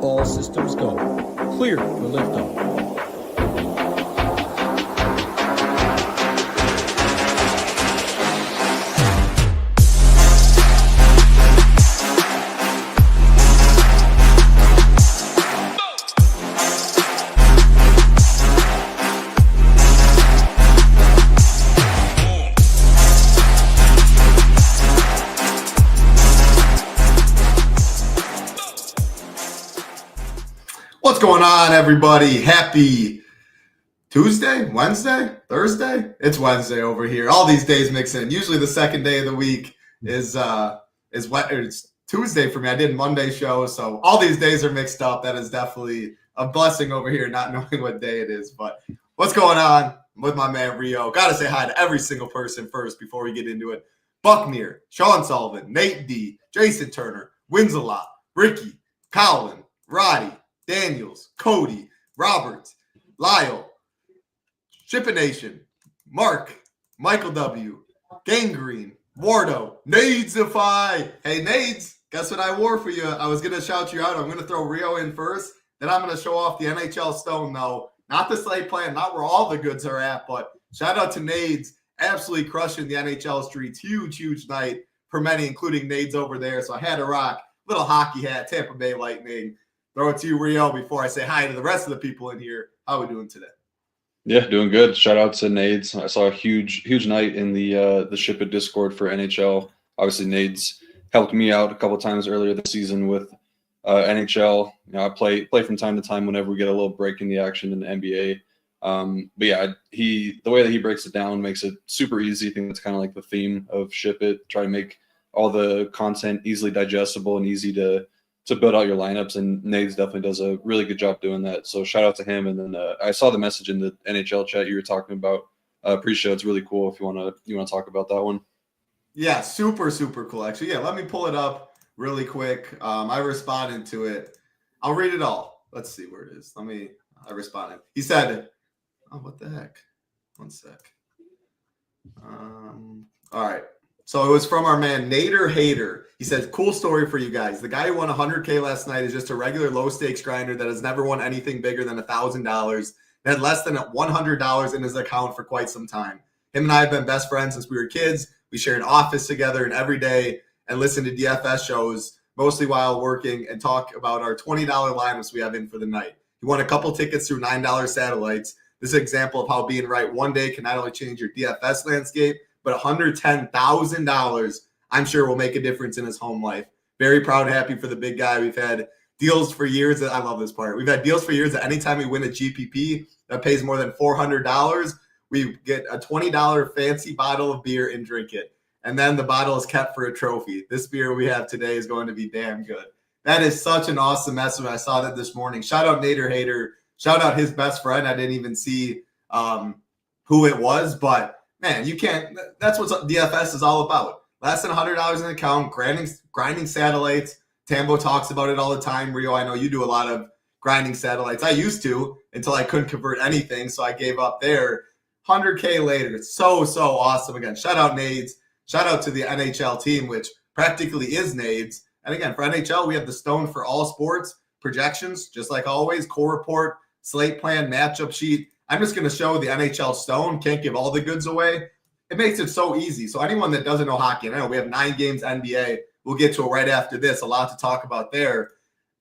All systems go. Clear for liftoff. What's going on, everybody? Happy Tuesday, Wednesday, Thursday? It's Wednesday over here. All these days mix in. Usually the second day of the week is it's Tuesday for me. I did Monday show, so all these days are mixed up. That is definitely a blessing over here, not knowing what day it is. But what's going on with my man Rio? Got to say hi to every single person first before we get into it. Buckner, Sean Sullivan, Nate D, Jason Turner, Wins-A-Lot, Ricky, Colin, Roddy, Daniels, Cody, Roberts, Lyle, SHIPIT Nation, Mark, Michael W, Gangrene, Wardo, Nadesify. Hey, Nades, guess what I wore for you? I was going to shout you out. I'm going to throw Rio in first. Then I'm going to show off the NHL Stone, though. Not the slate plan, not where all the goods are at, but shout out to Nades. Absolutely crushing the NHL streets. Huge, huge night for many, including Nades over there. So I had to rock. Little hockey hat, Tampa Bay Lightning. Throw it to you, Rio, before I say hi to the rest of the people in here. How are we doing today? Yeah, doing good. Shout out to Nades. I saw a huge night in the SHIPIT Discord for NHL. Obviously, Nades helped me out a couple times earlier this season with NHL. You know, I play from time to time whenever we get a little break in the action in the NBA. But yeah, the way that he breaks it down makes it super easy. I think that's kind of like the theme of SHIPIT. Try to make all the content easily digestible and easy to build out your lineups, and Nades definitely does a really good job doing that. So shout out to him. And then I saw the message in the NHL chat you were talking about pre-show. It's really cool if you want to talk about that one. Yeah, super, super cool. Actually, yeah, let me pull it up really quick. I responded to it. I'll read it all. Let's see where it is. I responded. He said, oh, what the heck? One sec. All right. So it was from our man, Nader Hater. He says, cool story for you guys. The guy who won $100K last night is just a regular low-stakes grinder that has never won anything bigger than $1,000 and had less than $100 in his account for quite some time. Him and I have been best friends since we were kids. We share an office together and every day and listen to DFS shows, mostly while working, and talk about our $20 lineups we have in for the night. He won a couple tickets through $9 satellites. This is an example of how being right one day can not only change your DFS landscape, but $110,000, I'm sure, will make a difference in his home life. Very proud and happy for the big guy. We've had deals for years. I love this part. We've had deals for years that anytime we win a GPP that pays more than $400, we get a $20 fancy bottle of beer and drink it. And then the bottle is kept for a trophy. This beer we have today is going to be damn good. That is such an awesome message. I saw that this morning. Shout out Nader Hater. Shout out his best friend. I didn't even see who it was, but man, you can't. That's what DFS is all about. Less than $100 in an account, grinding satellites. Tambo talks about it all the time. Rio, I know you do a lot of grinding satellites. I used to until I couldn't convert anything, so I gave up there. 100K later. It's so awesome. Again, shout out Nades. Shout out to the NHL team, which practically is Nades. And again, for NHL, we have the Stone for all sports, projections, just like always, core report, slate plan, matchup sheet. I'm just going to show the NHL Stone. Can't give all the goods away. It makes it so easy. So anyone that doesn't know hockey, and I know we have 9 games NBA. We'll get to it right after this. A lot to talk about there.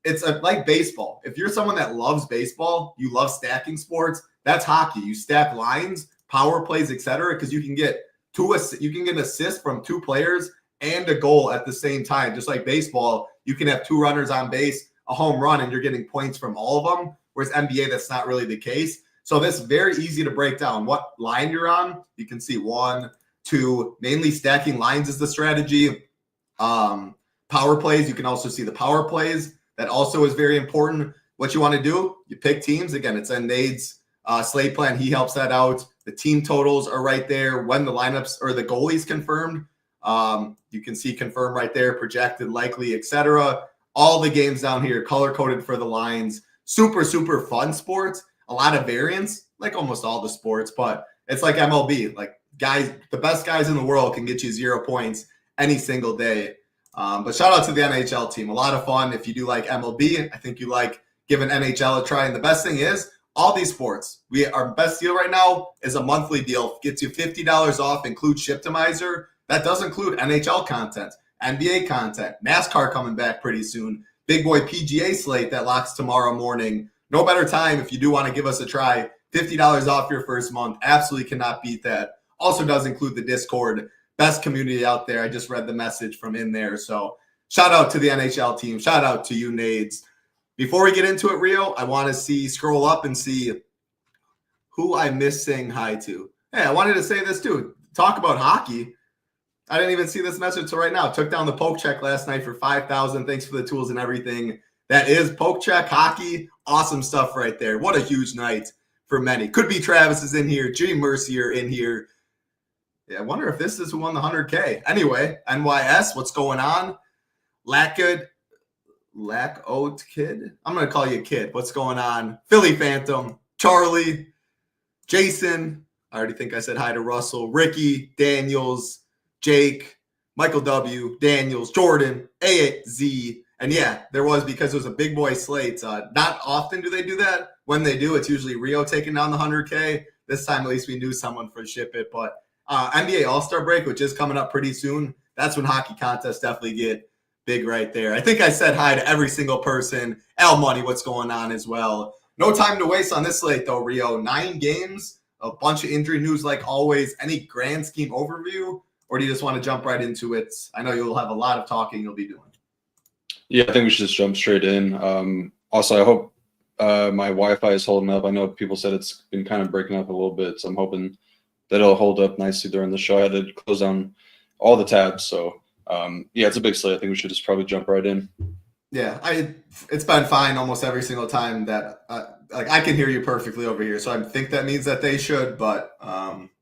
It's like baseball. If you're someone that loves baseball, you love stacking sports, that's hockey. You stack lines, power plays, etc. because you can get an assist from 2 players and a goal at the same time. Just like baseball, you can have 2 runners on base, a home run, and you're getting points from all of them. Whereas NBA, that's not really the case. So this is very easy to break down. What line you're on, you can see 1, 2, mainly stacking lines is the strategy. Power plays, you can also see the power plays. That also is very important. What you want to do, you pick teams. Again, it's in Nade's slate plan. He helps that out. The team totals are right there. When the lineups or the goalies confirmed, you can see confirmed right there, projected, likely, etc. All the games down here, color-coded for the lines. Super fun sports. A lot of variance, like almost all the sports, but it's like MLB. Like guys, the best guys in the world can get you 0 points any single day. But shout out to the NHL team. A lot of fun. If you do like MLB, I think you like giving NHL a try. And the best thing is, all these sports, our best deal right now is a monthly deal. Gets you $50 off, includes Shiptimizer. That does include NHL content, NBA content, NASCAR coming back pretty soon, big boy PGA slate that locks tomorrow morning. No better time if you do want to give us a try. $50 off your first month. Absolutely cannot beat that. Also does include the Discord. Best community out there. I just read the message from in there. So shout out to the NHL team. Shout out to you, Nades. Before we get into it, Rio, I want to scroll up and see who I missed saying hi to. Hey, I wanted to say this too. Talk about hockey. I didn't even see this message till right now. Took down the poke check last night for 5,000. Thanks for the tools and everything. That is poke check hockey. Awesome stuff right there. What a huge night for many. Could be Travis is in here. Jimmy Mercier in here. Yeah, I wonder if this is who won the 100K. Anyway, NYS, what's going on? Lack Oat Kid. I'm going to call you Kid. What's going on? Philly Phantom, Charlie, Jason. I already think I said hi to Russell, Ricky, Daniels, Jake, Michael W, Daniels, Jordan, AZ. And yeah, there was, because it was a big boy slate. Not often do they do that. When they do, it's usually Rio taking down the 100K. This time, at least we knew someone for SHIPIT. But NBA All-Star break, which is coming up pretty soon, that's when hockey contests definitely get big right there. I think I said hi to every single person. L Money, what's going on as well. No time to waste on this slate, though, Rio. 9 games, a bunch of injury news like always. Any grand scheme overview? Or do you just want to jump right into it? I know you'll have a lot of talking you'll be doing. Yeah, I think we should just jump straight in. Also, I hope my Wi-Fi is holding up. I know people said it's been kind of breaking up a little bit, so I'm hoping that it'll hold up nicely during the show. I had to close down all the tabs, so yeah, it's a big slate. I think we should just probably jump right in. Yeah, it's been fine almost every single time that I can hear you perfectly over here. So I think that means that they should, but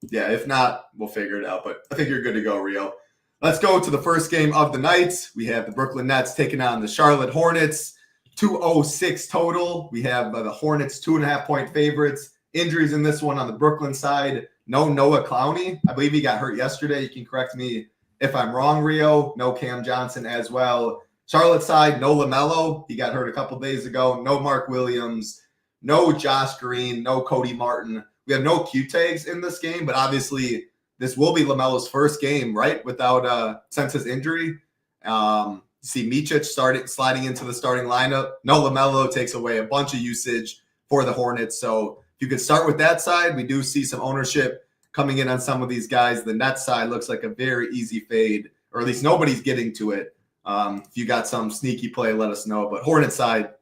yeah, if not, we'll figure it out. But I think you're good to go, Rio. Let's go to the first game of the night. We have the Brooklyn Nets taking on the Charlotte Hornets. 206 total. We have the Hornets 2.5-point favorites. Injuries in this one on the Brooklyn side. No Noah Clowney. I believe he got hurt yesterday. You can correct me if I'm wrong, Rio. No Cam Johnson as well. Charlotte side, no LaMelo. He got hurt a couple days ago. No Mark Williams. No Josh Green. No Cody Martin. We have no Q-tags in this game, but obviously this will be LaMelo's first game, right, without since his injury. You see Micic sliding into the starting lineup. No LaMelo takes away a bunch of usage for the Hornets. So if you could start with that side, we do see some ownership coming in on some of these guys. The Nets side looks like a very easy fade, or at least nobody's getting to it. If you got some sneaky play, let us know. But Hornets side,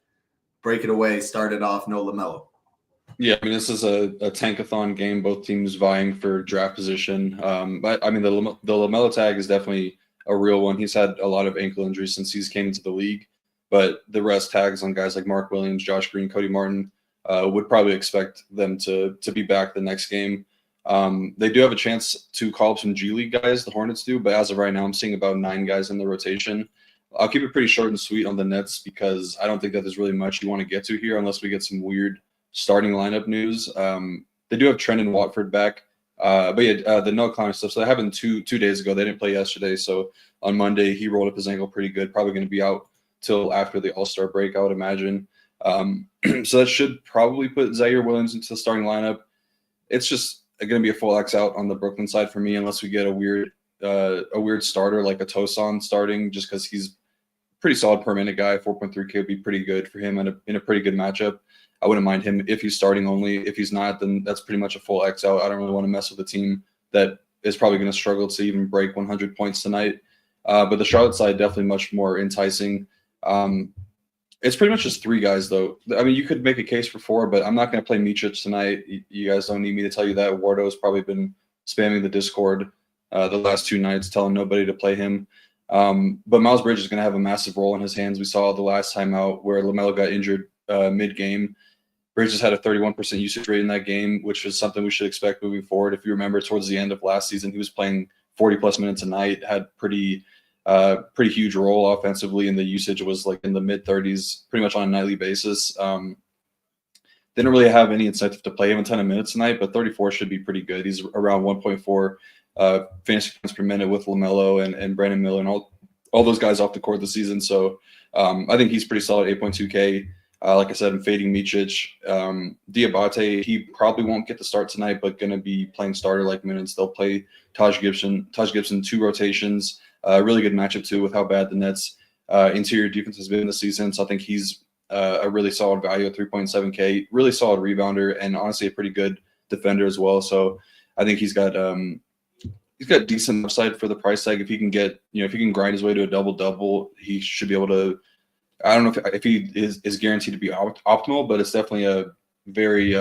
break it away, start it off, no LaMelo. Yeah, I mean, this is a tankathon game, both teams vying for draft position. But I mean, the LaMelo tag is definitely a real one. He's had a lot of ankle injuries since he's came into the league, but the rest tags on guys like Mark Williams, Josh Green, Cody Martin would probably expect them to be back the next game. They do have a chance to call up some G League guys, the Hornets do, but as of right now, I'm seeing about 9 guys in the rotation. I'll keep it pretty short and sweet on the Nets because I don't think that there's really much you want to get to here unless we get some weird starting lineup news. They do have Trent and Watford back. But yeah, the no Clowney stuff. So that happened two days ago. They didn't play yesterday. So on Monday, he rolled up his ankle pretty good. Probably going to be out till after the All-Star break, I would imagine. So that should probably put Zaire Williams into the starting lineup. It's just going to be a full X out on the Brooklyn side for me, unless we get a weird starter like a Tosan starting, just because he's pretty solid per minute guy. 4.3K would be pretty good for him in a pretty good matchup. I wouldn't mind him if he's starting only. If he's not, then that's pretty much a full X out. I don't really want to mess with a team that is probably going to struggle to even break 100 points tonight. But the Charlotte side, definitely much more enticing. It's pretty much just 3 guys, though. I mean, you could make a case for 4, but I'm not going to play Micic tonight. You guys don't need me to tell you that. Wardo's probably been spamming the Discord the last 2 nights, telling nobody to play him. But Miles Bridges is going to have a massive role in his hands. We saw the last time out where LaMelo got injured mid-game. Bridges had a 31% usage rate in that game, which is something we should expect moving forward. If you remember, towards the end of last season, he was playing 40-plus minutes a night, had pretty huge role offensively, and the usage was like in the mid-30s pretty much on a nightly basis. Didn't really have any incentive to play him a ton of minutes tonight, but 34 should be pretty good. He's around 1.4 fantasy points per minute with LaMelo and Brandon Miller and all those guys off the court this season. So I think he's pretty solid, 8.2K. Like I said, I'm fading Micic. Diabate, he probably won't get the start tonight, but going to be playing starter-like minutes. They'll play Taj Gibson, 2 rotations. Really good matchup, too, with how bad the Nets' interior defense has been this season. So I think he's a really solid value at 3.7K. Really solid rebounder and honestly a pretty good defender as well. So I think he's got decent upside for the price tag. If he can get, if he can grind his way to a double-double, he should be able to. I don't know if he is guaranteed to be optimal, but it's definitely a very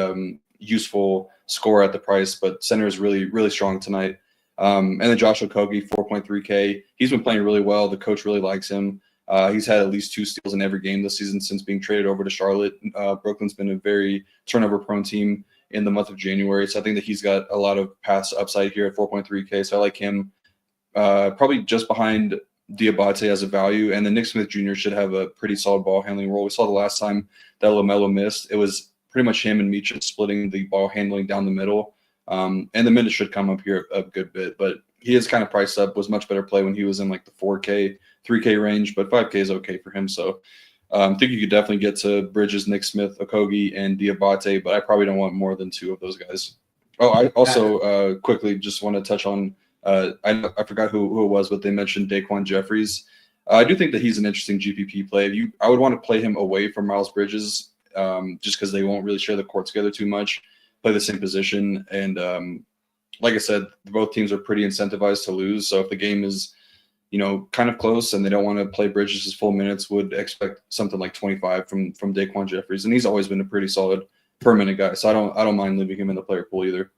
useful score at the price. But center is really, really strong tonight. And then Josh Okogie, 4.3K. He's been playing really well. The coach really likes him. He's had at least 2 steals in every game this season since being traded over to Charlotte. Brooklyn's been a very turnover-prone team in the month of January. So I think that he's got a lot of pass upside here at 4.3K. So I like him probably just behind Diabate as a value, and then Nick Smith Jr. should have a pretty solid ball handling role. We saw the last time that LaMelo missed. It was pretty much him and Micic splitting the ball handling down the middle. And the minutes should come up here a good bit, but he is kind of priced up, was much better play when he was in like the 4K, 3K range, but 5K is okay for him. So I think you could definitely get to Bridges, Nick Smith, Okogie, and Diabate, but I probably don't want more than 2 of those guys. Oh, I also quickly just want to touch on I forgot who it was, but they mentioned Daquan Jeffries. I do think that he's an interesting GPP play. I would want to play him away from Miles Bridges just because they won't really share the court together too much, play the same position. And like I said, both teams are pretty incentivized to lose. So if the game is, kind of close and they don't want to play Bridges' full minutes, would expect something like 25 from Daquan Jeffries. And he's always been a pretty solid per minute guy. So I don't mind leaving him in the player pool either.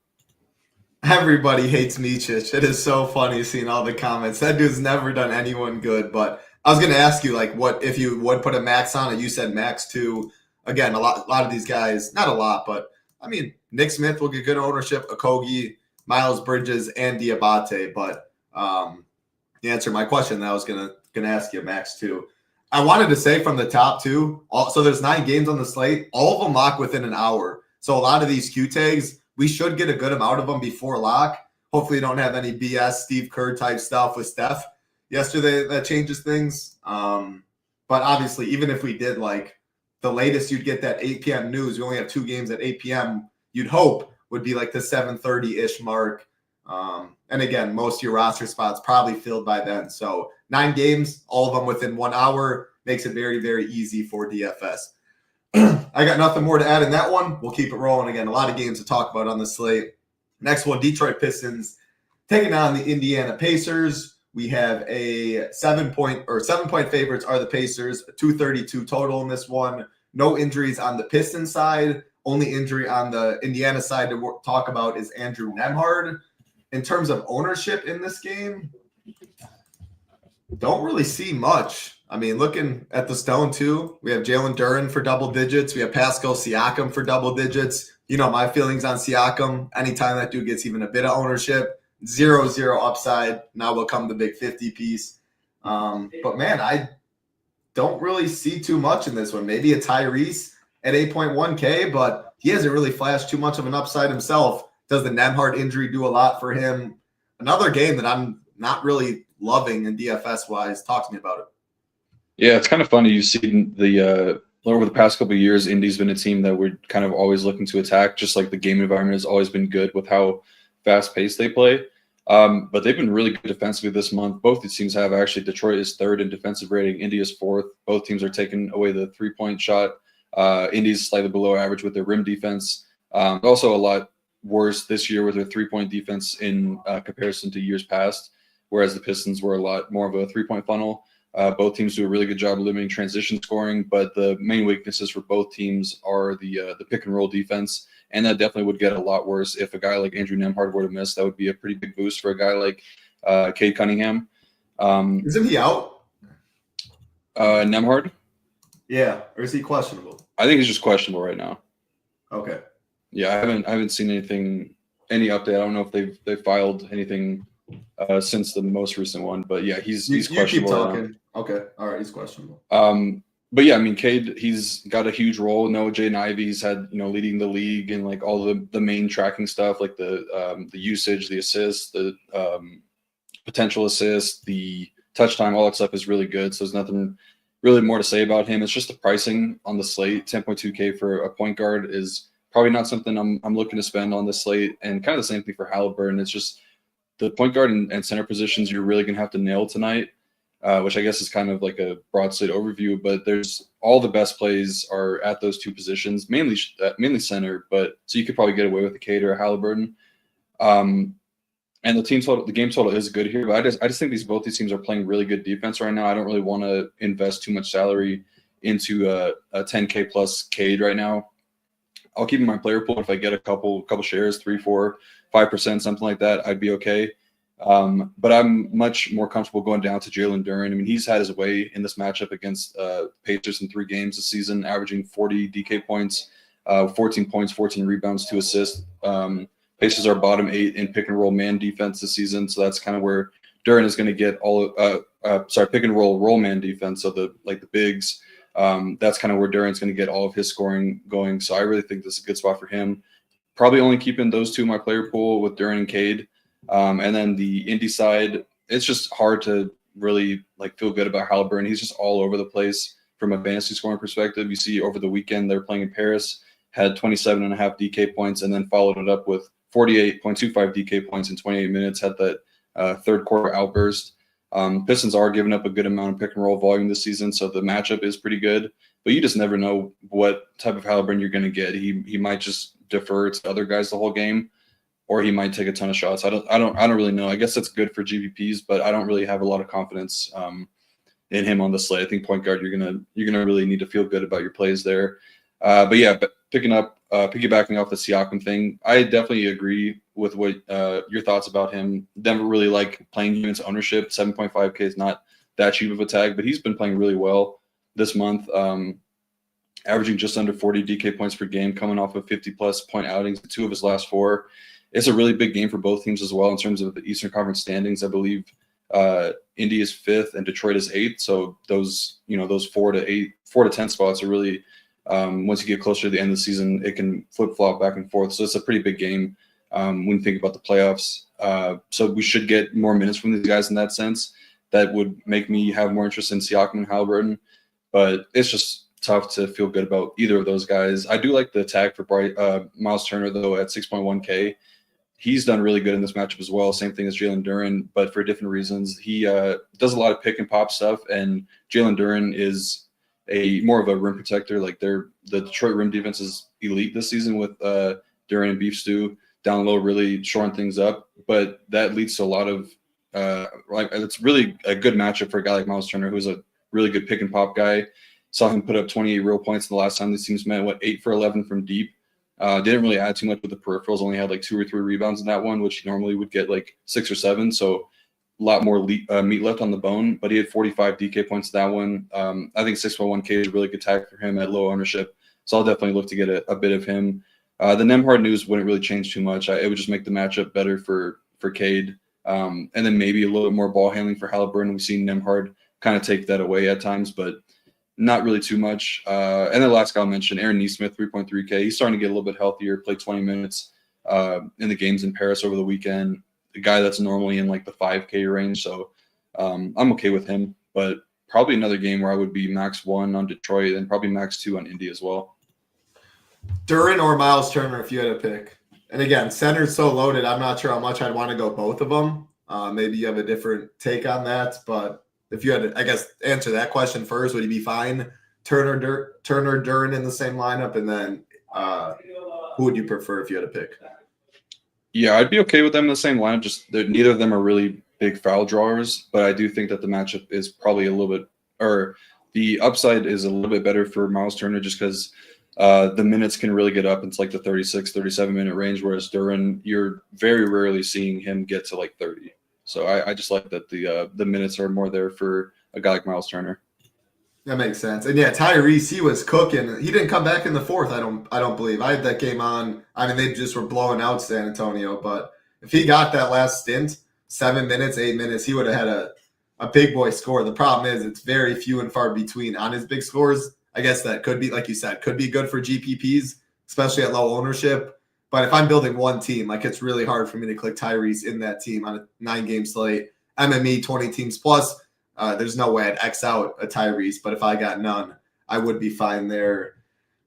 Everybody hates Micic. It is so funny seeing all the comments. That dude's never done anyone good. But I was going to ask you, what if you would put a max on it? You said max 2. Again, a lot of these guys, not a lot, but I mean, Nick Smith will get good ownership, Okogie, Miles Bridges, and Diabate. But to answer my question, that I was gonna ask you max 2. I wanted to say from the top 2. So there's 9 games on the slate. All of them lock within an hour. So a lot of these Q tags, we should get a good amount of them before lock. Hopefully you don't have any BS Steve Kerr type stuff with Steph yesterday that changes things. But obviously, even if we did, the latest you'd get that 8 p.m. news, we only have 2 games at 8 p.m., you'd hope would be like the 7:30-ish mark. And again, most of your roster spots probably filled by then. So 9 games, all of them within 1 hour, makes it very, very easy for DFS. I got nothing more to add in that one. We'll keep it rolling. Again, a lot of games to talk about on the slate. Next one, Detroit Pistons taking on the Indiana Pacers. We have a 7-point favorites are the Pacers, 232 total in this one. No injuries on the Pistons side. Only injury on the Indiana side to talk about is Andrew Nembhard. In terms of ownership in this game, don't really see much. I mean, looking at the Stone too, we have Jalen Duren for double digits. We have Pascal Siakam for double digits. My feelings on Siakam. Anytime that dude gets even a bit of ownership, 0-0 upside. Now will come the big 50 piece. But man, I don't really see too much in this one. Maybe a Tyrese at 8.1K, but he hasn't really flashed too much of an upside himself. Does the Nembhard injury do a lot for him? Another game that I'm not really loving in DFS wise. Talk to me about it. Yeah, it's kind of funny. You've seen over the past couple of years, Indy's been a team that we're kind of always looking to attack, just like the game environment has always been good with how fast-paced they play. But they've been really good defensively this month. Both these teams have. Actually, Detroit is 3rd in defensive rating. Indy is 4th. Both teams are taking away the 3-point shot. Indy's slightly below average with their rim defense. Also a lot worse this year with their 3-point defense in comparison to years past, whereas the Pistons were a lot more of a 3-point funnel. Both teams do a really good job of limiting transition scoring, but the main weaknesses for both teams are the pick and roll defense, and that definitely would get a lot worse if a guy like Andrew Nembhard were to miss. That would be a pretty big boost for a guy like Cade Cunningham. Isn't he out? Nembhard? Yeah, or is he questionable? I think he's just questionable right now. Okay. Yeah, I haven't seen any update. I don't know if they've filed anything since the most recent one, but yeah, he's questionable. You keep talking. Right. Okay, all right, he's questionable. But yeah, I mean, Cade, he's got a huge role. No, Jaden Ivey's had leading the league and like all the main tracking stuff, like the usage, the assists, the potential assists, the touch time, all that stuff is really good. So there's nothing really more to say about him. It's just the pricing on the slate. 10.2K for a point guard is probably not something I'm looking to spend on the slate, and kind of the same thing for Halliburton. It's just the point guard and center positions you're really going to have to nail tonight, which I guess is kind of like a broad slate overview, but there's all the best plays are at those two positions, mainly center, but so you could probably get away with a Cade or a Halliburton. And the game total is good here, but I just think both these teams are playing really good defense right now. I don't really want to invest too much salary into a 10K plus Cade right now. I'll keep in my player pool if I get a couple shares, 3, 4, 5%, something like that, I'd be okay. But I'm much more comfortable going down to Jalen Duren. I mean, he's had his way in this matchup against Pacers in 3 games this season, averaging 40 DK points, 14 points, 14 rebounds, 2 assists. Pacers are bottom 8 in pick and roll man defense this season, so that's kind of where Duren is going to get pick and roll man defense. So the bigs, that's kind of where Duren's going to get all of his scoring going. So I really think this is a good spot for him. Probably only keeping those two in my player pool with Duren and Cade. And then the Indy side, it's just hard to really feel good about Halliburton. He's just all over the place from a fantasy scoring perspective. You see over the weekend they're playing in Paris, had 27.5 DK points, and then followed it up with 48.25 DK points in 28 minutes, had that third quarter outburst. Pistons are giving up a good amount of pick and roll volume this season, so the matchup is pretty good. But you just never know what type of Halliburton you're going to get. He might just defer to other guys the whole game, or he might take a ton of shots. I don't really know. I guess that's good for GPPs, but I don't really have a lot of confidence in him on the slate. I think point guard you're gonna really need to feel good about your plays there. But piggybacking off the Siakam thing, I definitely agree with what your thoughts about him. Never really like playing him into ownership. 7.5K is not that cheap of a tag, but he's been playing really well this month, averaging just under 40 DK points per game, coming off of 50-plus point outings in 2 of his last 4. It's a really big game for both teams as well in terms of the Eastern Conference standings. I believe Indy is 5th and Detroit is 8th. So those 4 to 10 spots are really once you get closer to the end of the season, it can flip flop back and forth. So it's a pretty big game when you think about the playoffs. So we should get more minutes from these guys in that sense. That would make me have more interest in Siakam and Halliburton, but it's just tough to feel good about either of those guys. I do like the tag for Miles Turner though at 6.1K. He's done really good in this matchup as well. Same thing as Jalen Duren, but for different reasons. He does a lot of pick and pop stuff, and Jalen Duren is more of a rim protector. The Detroit rim defense is elite this season with Duren and Beef Stew down low, really shoring things up. But that leads to a lot of it's really a good matchup for a guy like Miles Turner, who's a really good pick and pop guy. Saw him put up 28 real points the last time these teams met. 8 for 11 from deep. Didn't really add too much with the peripherals. Only had 2 or 3 rebounds in that one, which he normally would get 6 or 7. So a lot more meat left on the bone. But he had 45 DK points in that one. I think 6.1K is a really good tag for him at low ownership. So I'll definitely look to get a bit of him. The Nembhard news wouldn't really change too much. It would just make the matchup better for Cade. And then maybe a little bit more ball handling for Halliburton. We've seen Nembhard kind of take that away at times, but not really too much. And then last guy I'll mention, Aaron Nesmith, 3.3K. He's starting to get a little bit healthier, played 20 minutes in the games in Paris over the weekend. A guy that's normally in the 5K range. So I'm okay with him, but probably another game where I would be max 1 on Detroit and probably max 2 on Indy as well. Duren or Miles Turner if you had to pick. And again, center's so loaded, I'm not sure how much I'd want to go both of them. Maybe you have a different take on that, but if you had to, I guess, answer that question first, would you be fine Turner, Duren in the same lineup? And then who would you prefer if you had to pick? Yeah, I'd be okay with them in the same lineup. Just neither of them are really big foul drawers, but I do think that the matchup is probably a little bit, or the upside is a little bit better for Miles Turner just because the minutes can really get up into the 36, 37-minute range, whereas Duren, you're very rarely seeing him get to 30. So I just like that the minutes are more there for a guy like Miles Turner. That makes sense. And yeah, Tyrese, he was cooking. He didn't come back in the 4th, I don't believe. I had that game on. I mean, they just were blowing out San Antonio. But if he got that last stint, 7 minutes, 8 minutes, he would have had a big boy score. The problem is it's very few and far between on his big scores. I guess that could be, like you said, could be good for GPPs, especially at low ownership. But if I'm building one team, it's really hard for me to click Tyrese in that team on a 9-game slate. MME, 20 teams plus. There's no way I'd X out a Tyrese, but if I got none, I would be fine there.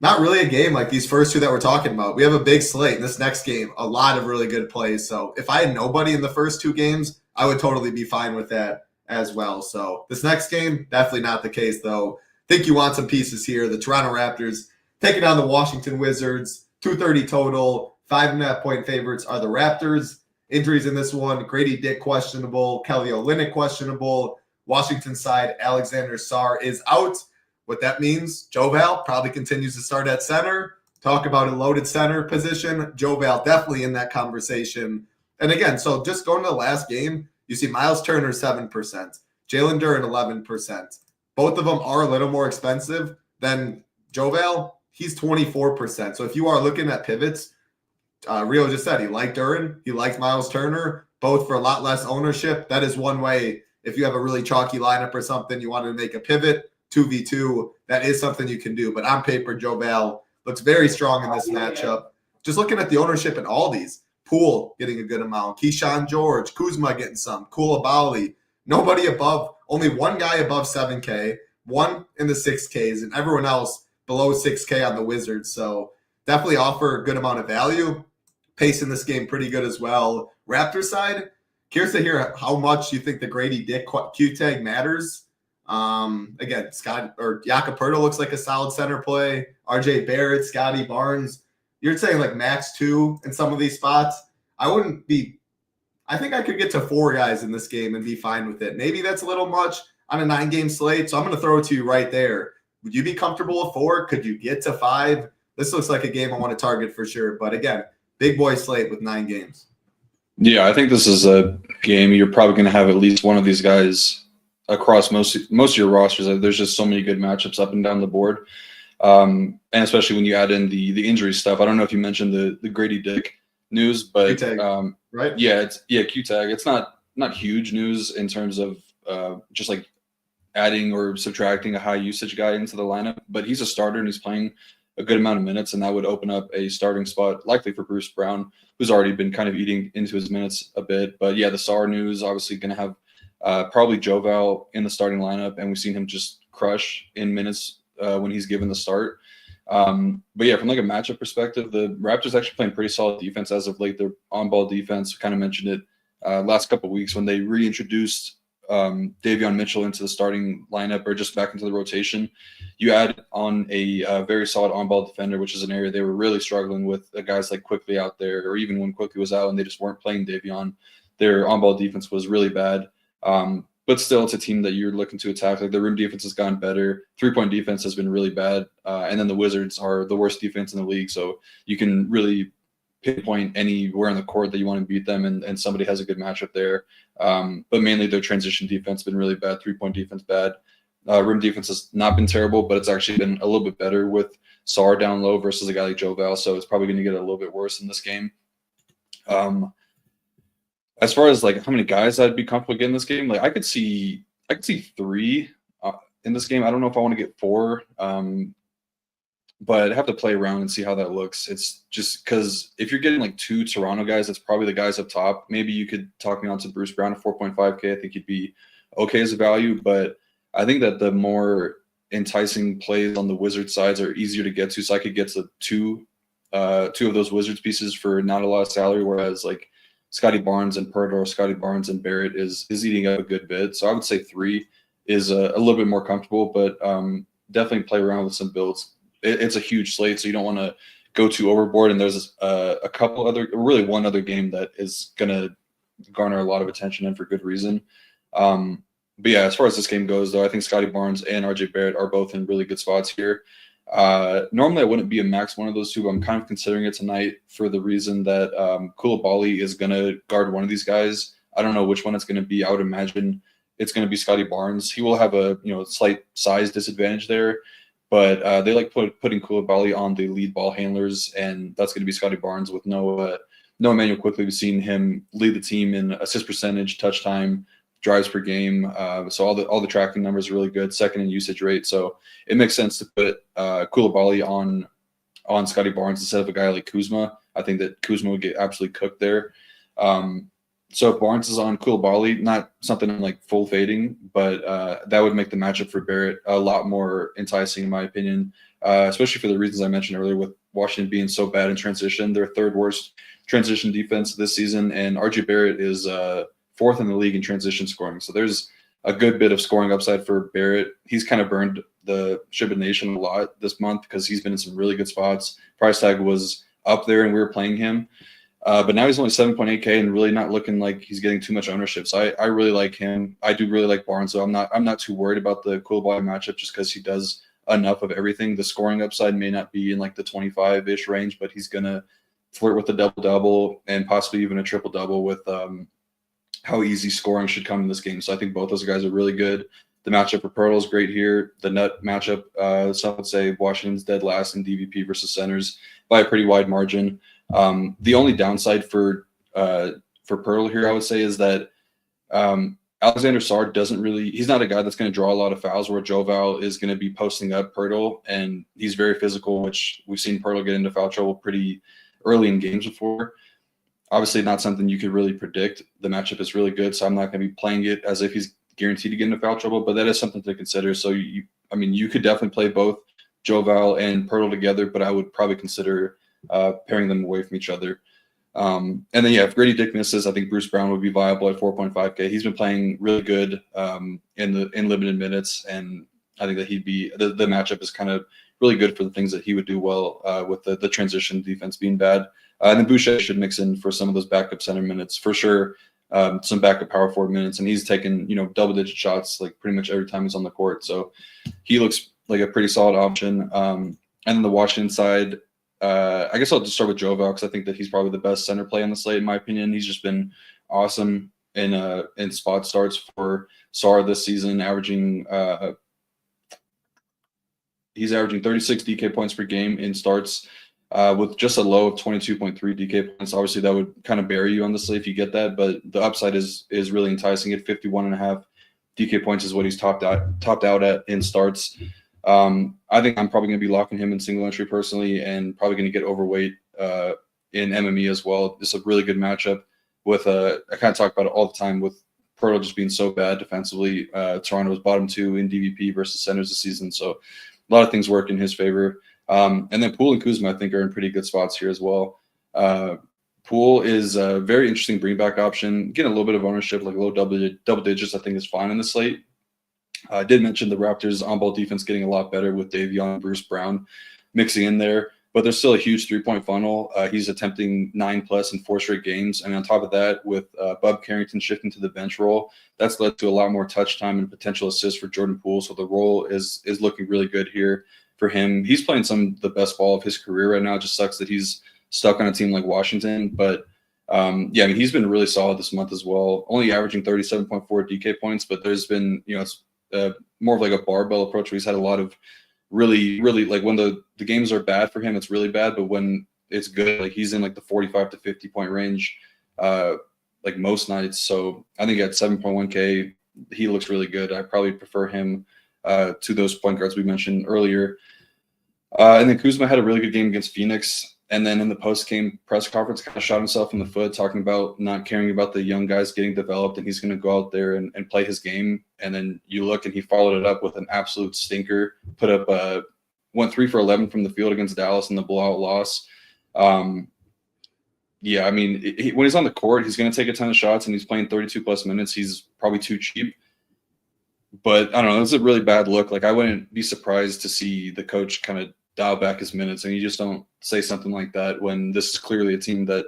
Not really a game like these first two that we're talking about. We have a big slate in this next game, a lot of really good plays. So if I had nobody in the first two games, I would totally be fine with that as well. So this next game, definitely not the case, though. Think you want some pieces here. The Toronto Raptors taking on the Washington Wizards, 230 total, 5.5-point favorites are the Raptors. Injuries in this one, Grady Dick questionable, Kelly Olynyk questionable. Washington side, Alexander Sarr is out. What that means, Joval probably continues to start at center. Talk about a loaded center position. Joval definitely in that conversation. And again, so just going to the last game, you see Miles Turner 7%, Jalen Duren 11%. Both of them are a little more expensive than Joval. He's 24%. So if you are looking at pivots, Rio just said he liked Duren, he liked Miles Turner, both for a lot less ownership. That is one way. If you have a really chalky lineup or something, you want to make a pivot, 2v2, that is something you can do. But on paper, Joval looks very strong in this matchup. Just looking at the ownership in all these, Poole getting a good amount, Keyshawn George, Kuzma getting some, Koulibaly, nobody above, only one guy above 7K, one in the 6Ks, and everyone else below 6K on the Wizards. So definitely offer a good amount of value. Pace in this game pretty good as well. Raptors side, curious to hear how much you think the Grady Dick Q tag matters. Again, Jakob Poeltl looks like a solid center play. RJ Barrett, Scotty Barnes. You're saying like max 2 in some of these spots. I think I could get to 4 guys in this game and be fine with it. Maybe that's a little much on a 9-game slate. So I'm going to throw it to you right there. Would you be comfortable with 4? Could you get to 5? This looks like a game I want to target for sure. But again, big boy slate with 9 games. Yeah, I think this is a game you're probably going to have at least one of these guys across most of your rosters. There's just so many good matchups up and down the board, and especially when you add in the injury stuff. I don't know if you mentioned the Grady Dick news, but Q-tag, right? Yeah, Q-tag. It's not huge news in terms of just like adding or subtracting a high usage guy into the lineup, but he's a starter and he's playing a good amount of minutes, and that would open up a starting spot likely for Bruce Brown, who's already been kind of eating into his minutes a bit. But yeah, the Sarr news obviously going to have probably Joval in the starting lineup, and we've seen him just crush in minutes when he's given the start. But yeah, from like a matchup perspective, the Raptors actually playing pretty solid defense as of late. Their on-ball defense, kind of mentioned it last couple of weeks when they reintroduced Davion Mitchell into the starting lineup or just back into the rotation. You add on a very solid on-ball defender, which is an area they were really struggling with, guys like Quickly out there, or even when Quickly was out and they just weren't playing Davion, their on-ball defense was really bad. But still, it's a team that you're looking to attack. Like, the rim defense has gotten better. 3-point defense has been really bad. And then the Wizards are the worst defense in the league. So you can really pinpoint anywhere on the court that you want to beat them, and somebody has a good matchup there. But mainly their transition defense has been really bad. 3-point defense bad. Rim defense has not been terrible, but it's actually been a little bit better with Sarr down low versus a guy like Joval. So it's probably going to get a little bit worse in this game. As far as like how many guys I'd be comfortable getting in this game, like I could see 3 in this game. I don't know if I want to get 4, but I'd have to play around and see how that looks. It's just because if you're getting like 2 Toronto guys, that's probably the guys up top. Maybe you could talk me on to Bruce Brown at 4.5K. I think he'd be okay as a value, but I think that the more enticing plays on the Wizard sides are easier to get to. So I could get to 2 of those Wizards pieces for not a lot of salary, whereas like Scotty Barnes and Poeltl or Scotty Barnes and Barrett is eating up a good bit. So I would say 3 is a little bit more comfortable, but definitely play around with some builds. It's a huge slate, so you don't want to go too overboard. And there's really one other game that is going to garner a lot of attention and for good reason. But yeah, as far as this game goes, though, I think Scotty Barnes and RJ Barrett are both in really good spots here. Normally, I wouldn't be a max one of those two, but I'm kind of considering it tonight for the reason that Koulibaly is going to guard one of these guys. I don't know which one it's going to be. I would imagine it's going to be Scotty Barnes. He will have a slight size disadvantage there, but they like putting Koulibaly on the lead ball handlers, and that's going to be Scotty Barnes with no Emmanuel Quickly. We've seen him lead the team in assist percentage, touch time, drives per game. So all the tracking numbers are really good. Second in usage rate. So it makes sense to put Koulibaly on Scotty Barnes instead of a guy like Kuzma. I think that Kuzma would get absolutely cooked there. So if Barnes is on Koulibaly, not something I'm like full fading, but that would make the matchup for Barrett a lot more enticing, in my opinion, especially for the reasons I mentioned earlier with Washington being so bad in transition. Their third worst transition defense this season, and RJ Barrett is fourth in the league in transition scoring. So there's a good bit of scoring upside for Barrett. He's kind of burned the SHIPIT Nation a lot this month because he's been in some really good spots. Price tag was up there and we were playing him. But now he's only 7.8K and really not looking like he's getting too much ownership. So I really like him. I do really like Barnes, so I'm not too worried about the Koulibaly matchup just because he does enough of everything. The scoring upside may not be in like the 25-ish range, but he's gonna flirt with the double-double and possibly even a triple-double with how easy scoring should come in this game. So I think both those guys are really good. The matchup for Pirtle is great here. The nut matchup, some would say Washington's dead last in DVP versus centers by a pretty wide margin. The only downside for Pirtle here, I would say, is that Alexander Sarr doesn't really – he's not a guy that's going to draw a lot of fouls where Joval is going to be posting up Pirtle, and he's very physical, which we've seen Pirtle get into foul trouble pretty early in games before. Obviously not something you could really predict. The matchup is really good, so I'm not going to be playing it as if he's guaranteed to get into foul trouble, but that is something to consider. So, you could definitely play both Joval and Pirtle together, but I would probably consider pairing them away from each other. And then, if Grady Dick misses, I think Bruce Brown would be viable at 4.5K. He's been playing really good in limited minutes, and I think that he'd be the matchup is kind of really good for the things that he would do well with the transition defense being bad. And then Boucher should mix in for some of those backup center minutes for sure. Some backup power forward minutes, and he's taken double-digit shots like pretty much every time he's on the court. So he looks like a pretty solid option. And then the Washington side, I guess I'll just start with Joval because I think that he's probably the best center play on the slate in my opinion. He's just been awesome in spot starts for Sarr this season, he's averaging 36 DK points per game in starts. With just a low of 22.3 DK points. Obviously, that would kind of bury you on the slate if you get that, but the upside is really enticing. At 51.5 DK points is what he's topped out at in starts. I think I'm probably going to be locking him in single entry personally, and probably going to get overweight in MME as well. It's a really good matchup with I kind of talk about it all the time with Pirtle just being so bad defensively. Toronto was bottom 2 in DVP versus centers this season, so a lot of things work in his favor. And then Poole and Kuzma, I think, are in pretty good spots here as well. Poole is a very interesting bring back option. Getting a little bit of ownership, like low double digits, I think is fine in the slate. I did mention the Raptors on-ball defense getting a lot better with Davion and Bruce Brown mixing in there, but there's still a huge three-point funnel. He's attempting 9+ in 4 straight games. And on top of that, with Bub Carrington shifting to the bench role, that's led to a lot more touch time and potential assists for Jordan Poole. So the role is looking really good here for him. He's playing some of the best ball of his career right now. It just sucks that he's stuck on a team like Washington. But, he's been really solid this month as well, only averaging 37.4 DK points. But there's been, it's more of like a barbell approach where he's had a lot of really, really, like when the games are bad for him, it's really bad. But when it's good, like he's in like the 45 to 50 point range, like most nights. So I think at 7.1K, he looks really good. I probably prefer him to those point guards we mentioned earlier. And then Kuzma had a really good game against Phoenix. And then in the post-game press conference, kind of shot himself in the foot, talking about not caring about the young guys getting developed, and he's going to go out there and play his game. And then you look, and he followed it up with an absolute stinker, went 3 for 11 from the field against Dallas in the blowout loss. When he's on the court, he's going to take a ton of shots, and he's playing 32+ minutes. He's probably too cheap. But I don't know, it's a really bad look. Like I wouldn't be surprised to see the coach kind of dial back his minutes, and you just don't say something like that when this is clearly a team that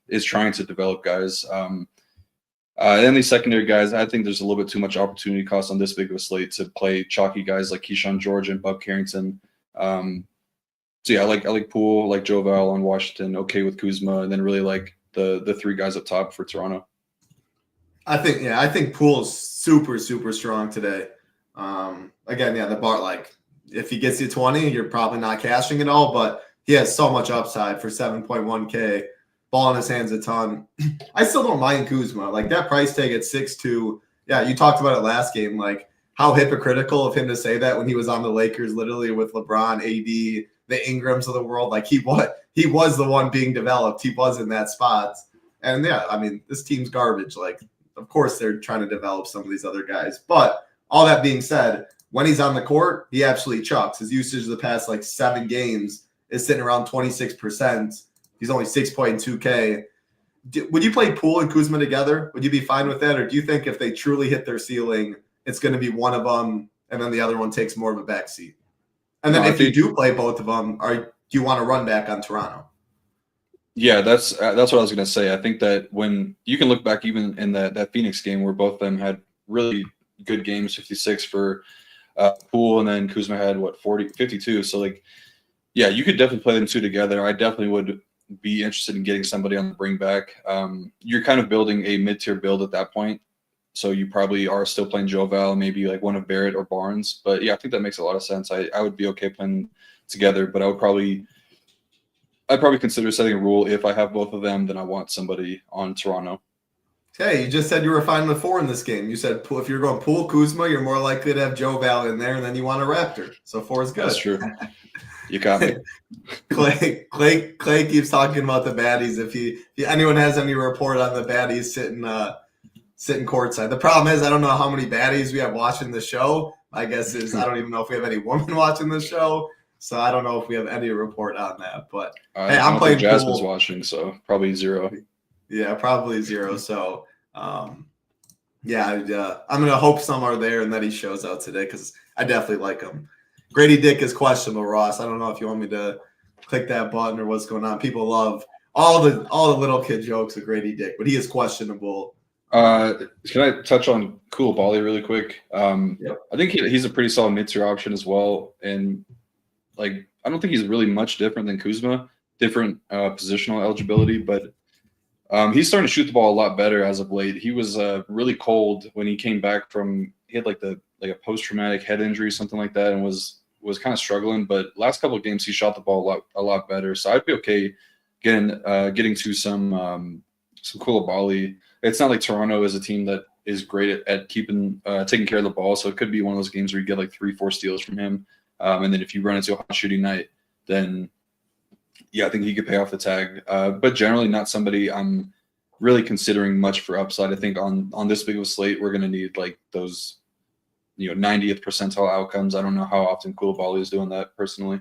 is trying to develop guys. And these secondary guys, I think there's a little bit too much opportunity cost on this big of a slate to play chalky guys like Keyshawn George and Bub Carrington. I like Poole, like Joval on Washington, okay with Kuzma, and then really like the 3 guys up top for Toronto. I think Poole's super, super strong today. The bar, like if he gets you 20, you're probably not cashing it all, but he has so much upside for 7.1K. Ball in his hands a ton. I still don't mind Kuzma. Like that price tag at 6'2". Yeah, you talked about it last game. Like how hypocritical of him to say that when he was on the Lakers, literally with LeBron, AD, the Ingrams of the world. Like he was the one being developed. He was in that spot. And yeah, I mean, this team's garbage. Like, of course, they're trying to develop some of these other guys. But all that being said, when he's on the court, he absolutely chucks. His usage of the past 7 games is sitting around 26%. He's only 6.2K. Would you play Poole and Kuzma together? Would you be fine with that? Or do you think if they truly hit their ceiling, it's going to be one of them and then the other one takes more of a backseat? And then if you do play both of them, do you want to run back on Toronto? Yeah, that's what I was going to say. I think that when you can look back even in that Phoenix game where both of them had really good games, 56 for Poole, and then Kuzma had 52. So yeah, you could definitely play them two together. I definitely would be interested in getting somebody on the bring back. You're kind of building a mid-tier build at that point. So you probably are still playing Joe Val, maybe one of Barrett or Barnes. But yeah, I think that makes a lot of sense. I would be okay playing together, but I'd probably consider setting a rule if I have both of them, then I want somebody on Toronto. Hey, you just said you were fine with 4 in this game. You said if you're going Poole, Kuzma, you're more likely to have Joe Val in there, and then you want a Raptor. So 4 is good. That's true. You got me. Clay keeps talking about the baddies. If anyone has any report on the baddies sitting courtside. The problem is I don't know how many baddies we have watching the show. My guess is I don't even know if we have any women watching the show. So I don't know if we have any report on that. But hey, I'm playing Jasmine's watching, so probably 0. Yeah, probably 0. So yeah, I'm gonna hope some are there and that he shows out today because I definitely like him. Grady Dick is questionable, Ross. I don't know if you want me to click that button or what's going on. People love all the little kid jokes of Grady Dick, but he is questionable. Can I touch on Koulibaly really quick? Yep. I think he's a pretty solid mid-tier option as well, and I don't think he's really much different than Kuzma. Different positional eligibility, but he's starting to shoot the ball a lot better as of late. He was really cold when he came back from. He had a post-traumatic head injury, something like that, and was kind of struggling. But last couple of games, he shot the ball a lot better. So I'd be okay getting to some Koulibaly. It's not like Toronto is a team that is great at taking care of the ball. So it could be one of those games where you get 3-4 steals from him. And then if you run into a hot shooting night, then yeah, I think he could pay off the tag. But generally not somebody I'm really considering much for upside. I think on this big of a slate, we're going to need those 90th percentile outcomes. I don't know how often Koulibaly is doing that personally.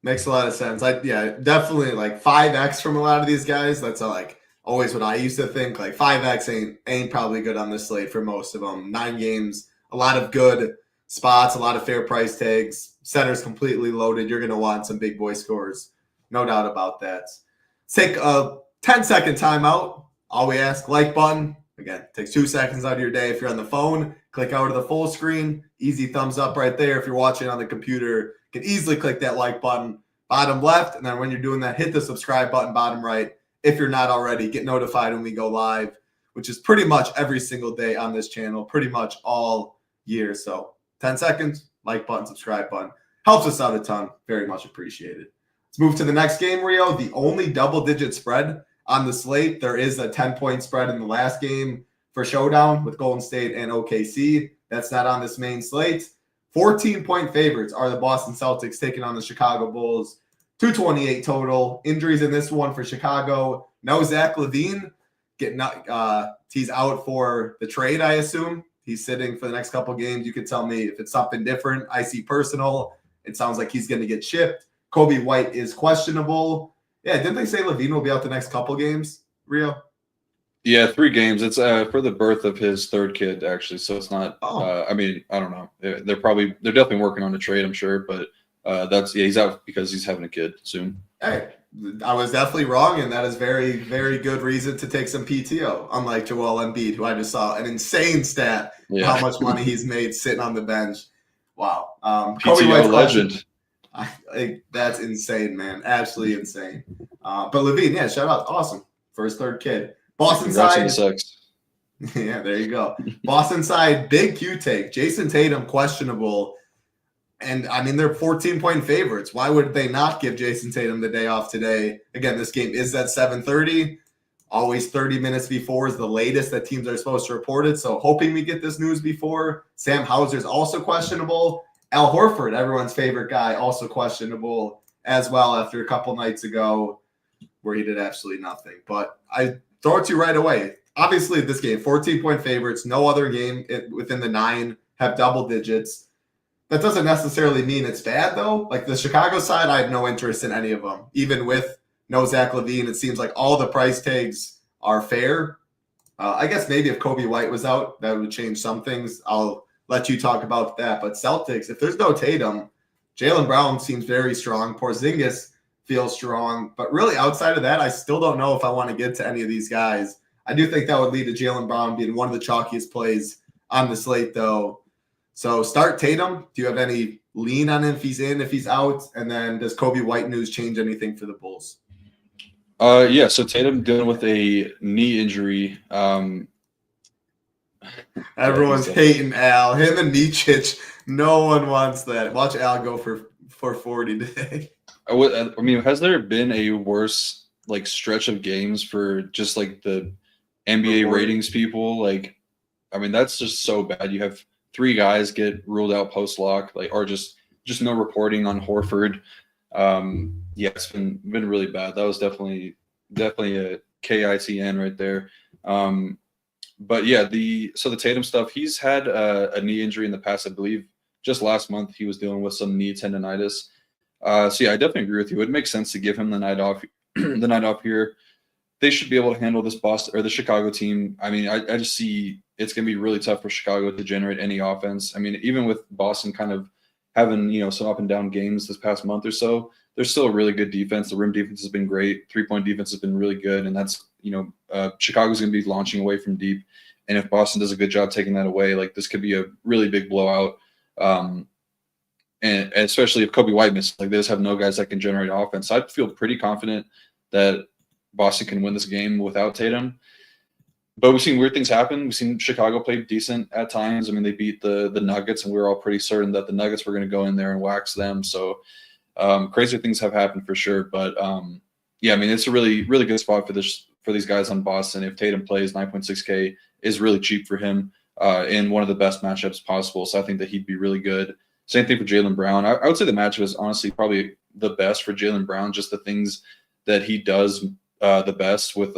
Makes a lot of sense. Definitely 5x from a lot of these guys. That's always what I used to think. 5x ain't probably good on this slate for most of them. 9 games, a lot of good spots, a lot of fair price tags. Center's completely loaded. You're going to want some big boy scores. No doubt about that. Let's take a 10-second timeout. All we ask, like button. Again, takes 2 seconds out of your day. If you're on the phone, click over to the full screen. Easy thumbs up right there. If you're watching on the computer, you can easily click that like button bottom left. And then when you're doing that, hit the subscribe button bottom right. If you're not already, get notified when we go live, which is pretty much every single day on this channel, pretty much all year. So 10 seconds, like button, subscribe button. Helps us out a ton. Very much appreciated. Let's move to the next game, Rio. The only double-digit spread on the slate. There is a 10-point spread in the last game for Showdown with Golden State and OKC. That's not on this main slate. 14-point favorites are the Boston Celtics taking on the Chicago Bulls. 228 total. Injuries in this one for Chicago. No Zach LaVine. He's out for the trade, I assume. He's sitting for the next couple games. You can tell me if it's something different. I see personal. It sounds like he's going to get shipped. Kobe White is questionable. Yeah, didn't they say LaVine will be out the next couple games, Rio? Yeah, 3 games. It's for the birth of his 3rd kid, actually. So it's not. I don't know. They're definitely working on a trade, I'm sure. But he's out because he's having a kid soon. Hey, I was definitely wrong, and that is very, very good reason to take some PTO. Unlike Joel Embiid, who I just saw an insane stat how much money he's made sitting on the bench. Wow, PTO legend. That's insane, man. Absolutely insane. But LaVine, yeah, shout out. Awesome. For his 3rd kid. Boston side. Yeah, there you go. Boston side, big Q take. Jason Tatum, questionable. And, I mean, they're 14-point favorites. Why would they not give Jason Tatum the day off today? Again, this game is at 7:30. Always 30 minutes before is the latest that teams are supposed to report it. So hoping we get this news before. Sam Hauser's also questionable. Al Horford, everyone's favorite guy, also questionable as well after a couple nights ago where he did absolutely nothing. But throw it to you right away. Obviously, this game, 14-point favorites. No other game within the 9 have double digits. That doesn't necessarily mean it's bad, though. Like the Chicago side, I have no interest in any of them. Even with no Zach LaVine, it seems like all the price tags are fair. I guess maybe if Kobe White was out, that would change some things. I'll let you talk about that. But Celtics, if there's no Tatum, Jaylen Brown seems very strong. Porzingis feels strong. But really, outside of that, I still don't know if I want to get to any of these guys. I do think that would lead to Jaylen Brown being one of the chalkiest plays on the slate, though. So start Tatum. Do you have any lean on him if he's in, if he's out? And then does Kobe White news change anything for the Bulls? Yeah, so Tatum dealing with a knee injury. Everyone's hating Al. Him and Micic, no one wants that. Watch Al go for 40 today. I mean, has there been a worse like stretch of games for just like the NBA ratings people? Like, I mean, that's just so bad. You have 3 guys get ruled out post lock, like, or just no reporting on Horford. Yeah, it's been really bad. That was definitely a KITN right there. But yeah, the Tatum stuff, he's had a knee injury in the past. I believe just last month he was dealing with some knee tendonitis. So yeah, I definitely agree with you. It makes sense to give him the night off. The night off here. They should be able to handle this Boston or the Chicago team. I mean, I just see it's going to be really tough for Chicago to generate any offense. I mean, even with Boston kind of having, some up and down games this past month or so, there's still a really good defense. The rim defense has been great. 3-point defense has been really good. And that's, Chicago's going to be launching away from deep. And if Boston does a good job taking that away, like this could be a really big blowout. And especially if Kobe White misses, like they just have no guys that can generate offense. I feel pretty confident that Boston can win this game without Tatum. But we've seen weird things happen. We've seen Chicago play decent at times. I mean, they beat the Nuggets, and we were all pretty certain that the Nuggets were going to go in there and wax them. So crazier things have happened for sure. But yeah, I mean, it's a really, really good spot for these guys on Boston. If Tatum plays, 9.6K is really cheap for him in one of the best matchups possible. So I think that he'd be really good. Same thing for Jaylen Brown. I would say the matchup is honestly probably the best for Jaylen Brown, just the things that he does the best with,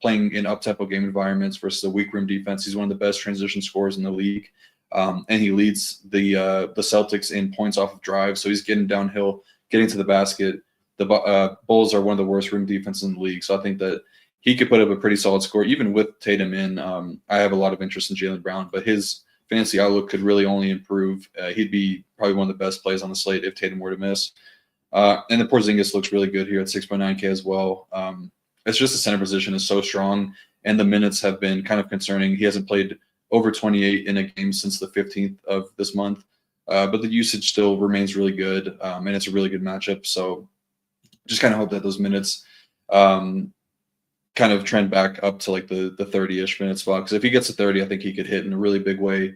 playing in up-tempo game environments versus a weak rim defense. He's one of the best transition scorers in the league. And he leads the Celtics in points off of drive. So he's getting downhill, getting to the basket. The Bulls are one of the worst rim defenses in the league. So I think that he could put up a pretty solid score, even with Tatum in. I have a lot of interest in Jaylen Brown, but his fantasy outlook could really only improve. He'd be probably one of the best plays on the slate if Tatum were to miss. And the Porzingis looks really good here at 6.9K as well. It's just the center position is so strong, and the minutes have been kind of concerning. He hasn't played over 28 in a game since the 15th of this month, but the usage still remains really good, and it's a really good matchup. So just kind of hope that those minutes kind of trend back up to like the 30-ish minute spot, because if he gets to 30, I think he could hit in a really big way.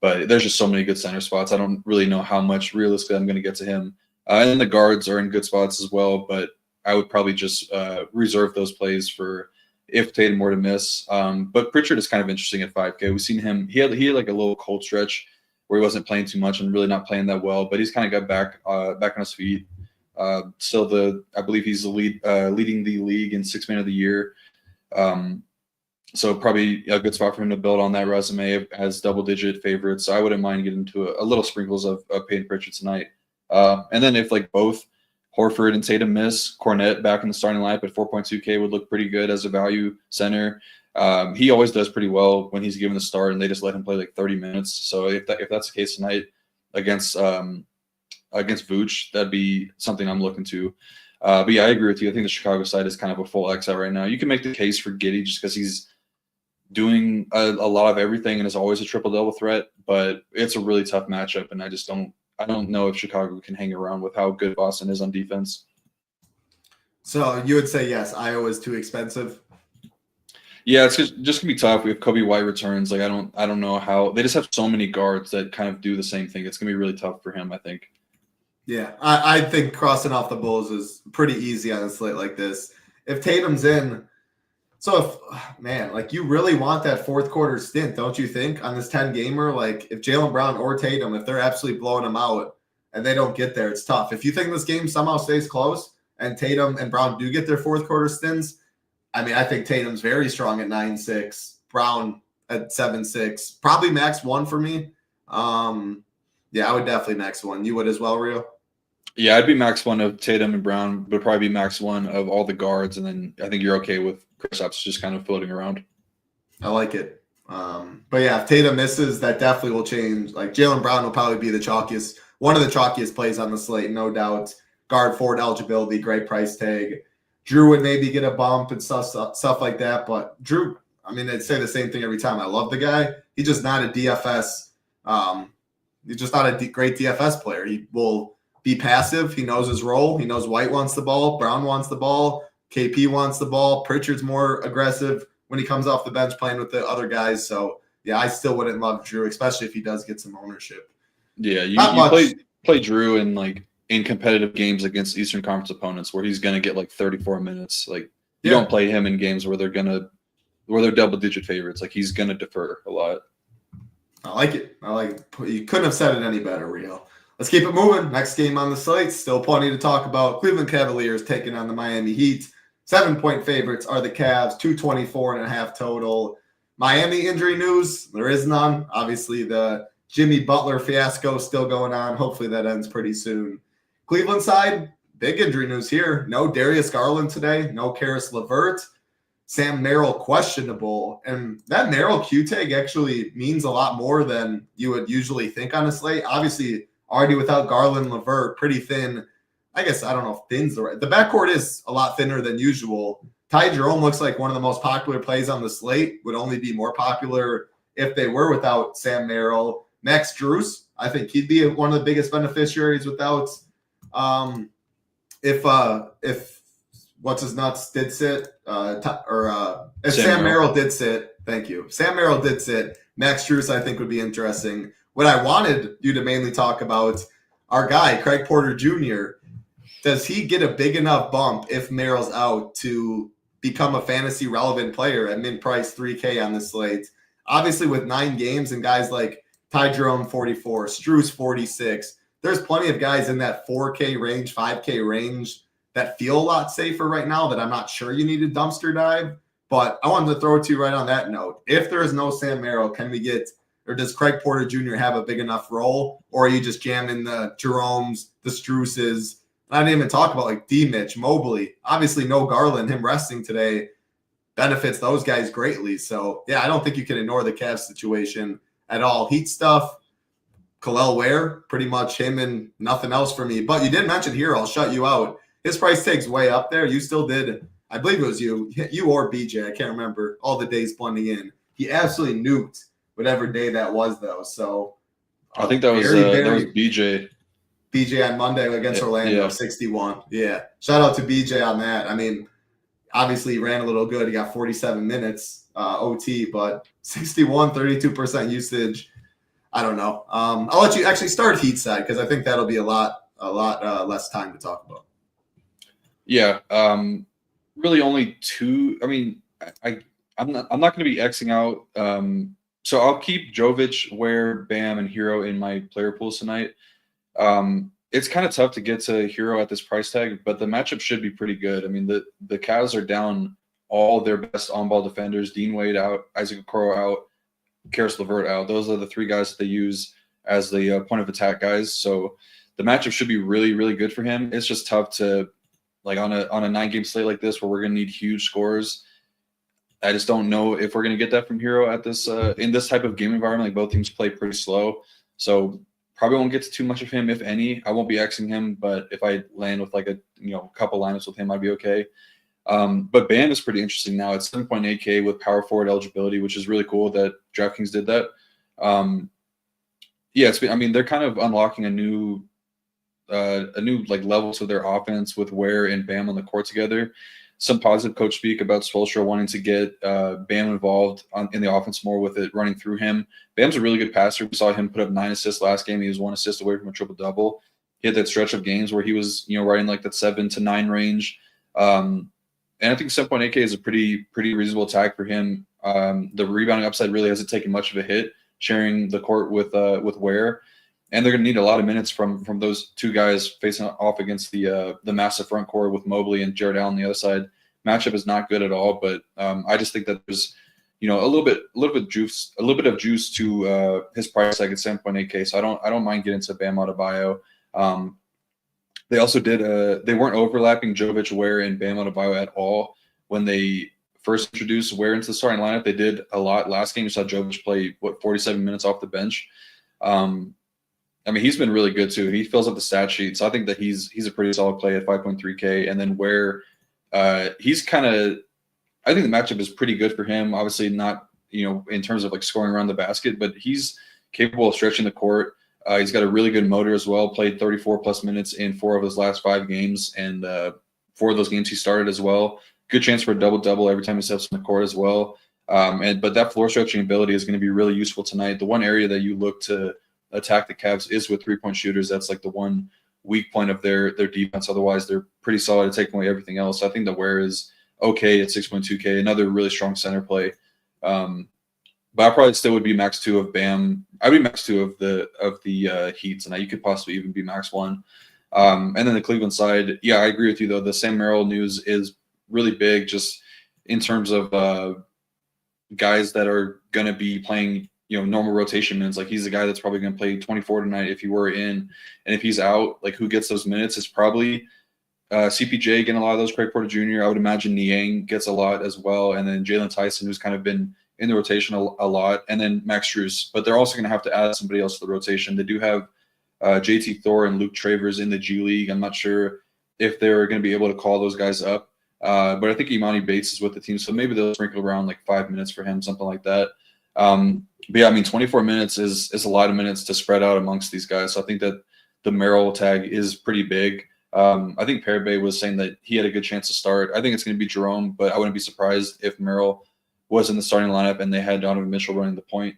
But there's just so many good center spots. I don't really know how much realistically I'm going to get to him. And the guards are in good spots as well, but I would probably just reserve those plays for if Tatum were to miss. But Pritchard is kind of interesting at 5K. We've seen him. He had like a little cold stretch where he wasn't playing too much and really not playing that well, but he's kind of got back on his feet. Still I believe he's leading the league in 6 man of the year. So probably a good spot for him to build on that resume as double-digit favorites. So I wouldn't mind getting into a little sprinkles of Peyton Pritchard tonight. And then if like both Horford and Tatum miss, Cornette back in the starting lineup at 4.2K would look pretty good as a value center. He always does pretty well when he's given the start, and they just let him play like 30 minutes. So if that's the case tonight against Vooch, that'd be something I'm looking to. But yeah, I agree with you. I think the Chicago side is kind of a full X out right now. You can make the case for Giddey just because he's doing a lot of everything and is always a triple-double threat, but it's a really tough matchup, and I don't know if Chicago can hang around with how good Boston is on defense. So you would say, yes, Iowa is too expensive? Yeah, it's just going to be tough. We have Kobe White returns. Like I don't know how – they just have so many guards that kind of do the same thing. It's going to be really tough for him, I think. Yeah, I think crossing off the Bulls is pretty easy on a slate like this. If Tatum's in – so you really want that fourth quarter stint, don't you think, on this 10-gamer? Like if Jaylen Brown or Tatum, if they're absolutely blowing them out and they don't get there, it's tough. If you think this game somehow stays close and Tatum and Brown do get their fourth quarter stints, I mean, I think Tatum's very strong at 9.6, Brown at 7.6, probably max 1 for me. Yeah, I would definitely max 1. You would as well, Rio? Yeah, I'd be max 1 of Tatum and Brown, but probably be max 1 of all the guards, and then I think you're okay with Kristaps just kind of floating around. I like it. But yeah, if Tatum misses, that definitely will change. Like Jaylen Brown will probably be one of the chalkiest plays on the slate, no doubt. Guard forward eligibility, great price tag. Drew would maybe get a bump and stuff like that. But Drew, I mean, I'd say the same thing every time. I love the guy. He's just not a DFS. He's just not a great DFS player. He will be passive. He knows his role. He knows White wants the ball. Brown wants the ball. KP wants the ball. Pritchard's more aggressive when he comes off the bench playing with the other guys. So, yeah, I still wouldn't love Drew, especially if he does get some ownership. Yeah, you play Drew in competitive games against Eastern Conference opponents where he's going to get like 34 minutes. Like you don't play him in games where they're double-digit favorites. Like he's going to defer a lot. I like it. You couldn't have said it any better, Rio. Let's keep it moving. Next game on the slate. Still plenty to talk about. Cleveland Cavaliers taking on the Miami Heat. 7-point favorites are the Cavs, 224.5 total. Miami injury news, there is none. Obviously, the Jimmy Butler fiasco still going on. Hopefully that ends pretty soon. Cleveland side, big injury news here. No Darius Garland today. No Karis LeVert. Sam Merrill questionable. And that Merrill Q tag actually means a lot more than you would usually think on a slate. Obviously, already without Garland, LeVert, pretty thin. I guess I don't know if thin's the right. The backcourt is a lot thinner than usual. Ty Jerome looks like one of the most popular plays on the slate. Would only be more popular if they were without Sam Merrill. Max Strus, I think he'd be one of the biggest beneficiaries without. If what's his nuts did sit, if Sam Merrill did sit, thank you. Sam Merrill did sit. Max Strus, I think, would be interesting. What I wanted you to mainly talk about, our guy Craig Porter Jr. Does he get a big enough bump if Merrill's out to become a fantasy relevant player at mint price $3K on the slate? Obviously, with 9 games and guys like Ty Jerome 44, Strus 46, there's plenty of guys in that 4K range, 5K range that feel a lot safer right now that I'm not sure you need to dumpster dive. But I wanted to throw it to you right on that note. If there is no Sam Merrill, can we get, or does Craig Porter Jr. have a big enough role? Or are you just jamming the Jeromes, the Struses? I didn't even talk about like D. Mitch, Mobley. Obviously, no Garland. Him resting today benefits those guys greatly. So, yeah, I don't think you can ignore the Cavs situation at all. Heat stuff, Khalil Ware, pretty much him and nothing else for me. But you did mention here, I'll shut you out. His price tag's way up there. You still did, I believe it was you or BJ. I can't remember all the days blending in. He absolutely nuked whatever day that was, though. So I think that was BJ. BJ on Monday against Orlando, 61. Yeah. Shout out to BJ on that. I mean, obviously he ran a little good. He got 47 minutes OT, but 61, 32% usage. I don't know. I'll let you actually start Heat side because I think that'll be a lot less time to talk about. Yeah. Really only 2. I mean, I'm not going to be Xing out. So I'll keep Jovic, Ware, Bam, and Hero in my player pools tonight. It's kind of tough to get to Hero at this price tag, but the matchup should be pretty good. I mean, the Cavs are down all their best on-ball defenders. Dean Wade out, Isaac Okoro out, Karis LeVert out. Those are the 3 guys that they use as the point of attack guys. So the matchup should be really, really good for him. It's just tough to, like on a 9-game slate like this where we're going to need huge scores. I just don't know if we're going to get that from Hero at this in this type of game environment. Like both teams play pretty slow. So probably won't get to too much of him, if any. I won't be Xing him, but if I land with like a couple lineups with him, I'd be okay. But Bam is pretty interesting now. It's 7.8K with power forward eligibility, which is really cool that DraftKings did that. They're kind of unlocking a new like level to their offense with Ware and Bam on the court together. Some positive coach speak about Spoelstra wanting to get Bam involved in the offense more with it running through him. Bam's a really good passer. We saw him put up 9 assists last game. He was 1 assist away from a triple-double. He had that stretch of games where he was, right in like that 7 to 9 range. And I think 7.8K is a pretty reasonable tag for him. The rebounding upside really hasn't taken much of a hit, sharing the court with Ware. And they're going to need a lot of minutes from those 2 guys facing off against the massive front court with Mobley and Jared Allen on the other side. matchup is not good at all. But I just think that there's, a little bit of juice to his price tag at 7.8K. So I don't mind getting to Bam Adebayo. They also they weren't overlapping Jovic, Ware, and Bam Adebayo at all when they first introduced Ware into the starting lineup. They did a lot last game. You saw Jovic play 47 minutes off the bench. He's been really good too. He fills up the stat sheet, so I think that he's a pretty solid play at 5.3K. And then Ware, I think the matchup is pretty good for him. Obviously not, in terms of like scoring around the basket, but he's capable of stretching the court. He's got a really good motor as well. Played 34 plus minutes in 4 of his last 5 games, and 4 of those games he started as well. Good chance for a double-double every time he steps on the court as well. But that floor stretching ability is going to be really useful tonight. The one area that you look to attack the Cavs is with 3-point shooters. That's like the one weak point of their defense. Otherwise, they're pretty solid at taking away everything else. I think that Ware is okay at 6.2K. Another really strong center play. But I probably still would be max 2 of Bam. I'd be max 2 of the Heat tonight. You could possibly even be max 1. And then the Cleveland side, yeah, I agree with you though. The Sam Merrill news is really big, just in terms of guys that are going to be playing, normal rotation minutes. Like he's the guy that's probably going to play 24 tonight if he were in, and if he's out, like who gets those minutes is probably CPJ getting a lot of those. Craig Porter Jr. I would imagine Niang gets a lot as well, and then Jalen Tyson, who's kind of been in the rotation a lot, and then Max Strus. But they're also going to have to add somebody else to the rotation. They do have JT Thor and Luke Travers in the G League. I'm not sure if they're going to be able to call those guys up. But I think Imani Bates is with the team, so maybe they'll sprinkle around like 5 minutes for him, something like that. But yeah, 24 minutes is a lot of minutes to spread out amongst these guys. So I think that the Merrill tag is pretty big. I think Parabay was saying that he had a good chance to start. I think it's going to be Jerome, but I wouldn't be surprised if Merrill was in the starting lineup and they had Donovan Mitchell running the point.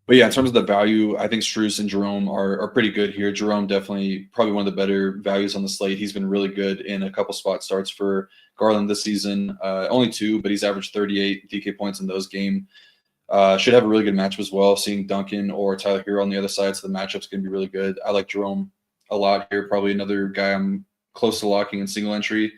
But yeah, in terms of the value, I think Strus and Jerome are pretty good here. Jerome definitely probably one of the better values on the slate. He's been really good in a couple spot starts for Garland this season. Only 2, but he's averaged 38 DK points in those games. Should have a really good matchup as well. Seeing Duncan or Tyler Hero on the other side, so the matchup's going to be really good. I like Jerome a lot here. Probably another guy I'm close to locking in single entry.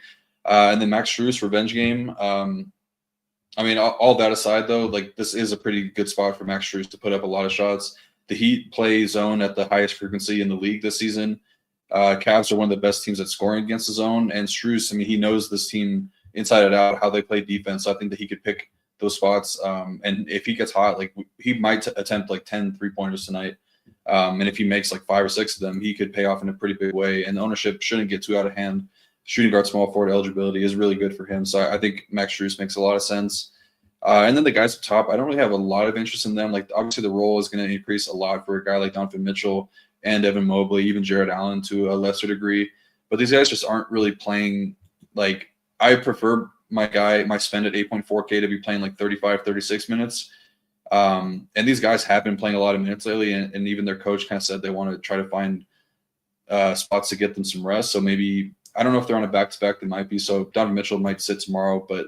And then Max Strus, revenge game. All that aside, though, like this is a pretty good spot for Max Strus to put up a lot of shots. The Heat play zone at the highest frequency in the league this season. Cavs are one of the best teams at scoring against the zone. And Strus, he knows this team inside and out, how they play defense. So I think that he could pick those spots. And if he gets hot, like he might attempt like 10 3-pointers tonight. And if he makes like 5 or 6 of them, he could pay off in a pretty big way. And the ownership shouldn't get too out of hand. Shooting guard, small forward eligibility is really good for him. So I think Max Strus makes a lot of sense. And then the guys up top, I don't really have a lot of interest in them. Like obviously the role is going to increase a lot for a guy like Donovan Mitchell and Evan Mobley, even Jared Allen to a lesser degree. But these guys just aren't really playing. Like I prefer my spend at 8.4K to be playing like 35, 36 minutes. And these guys have been playing a lot of minutes lately, and even their coach kind of said they want to try to find spots to get them some rest. So maybe, I don't know if they're on a back-to-back, they might be. So Donovan Mitchell might sit tomorrow, but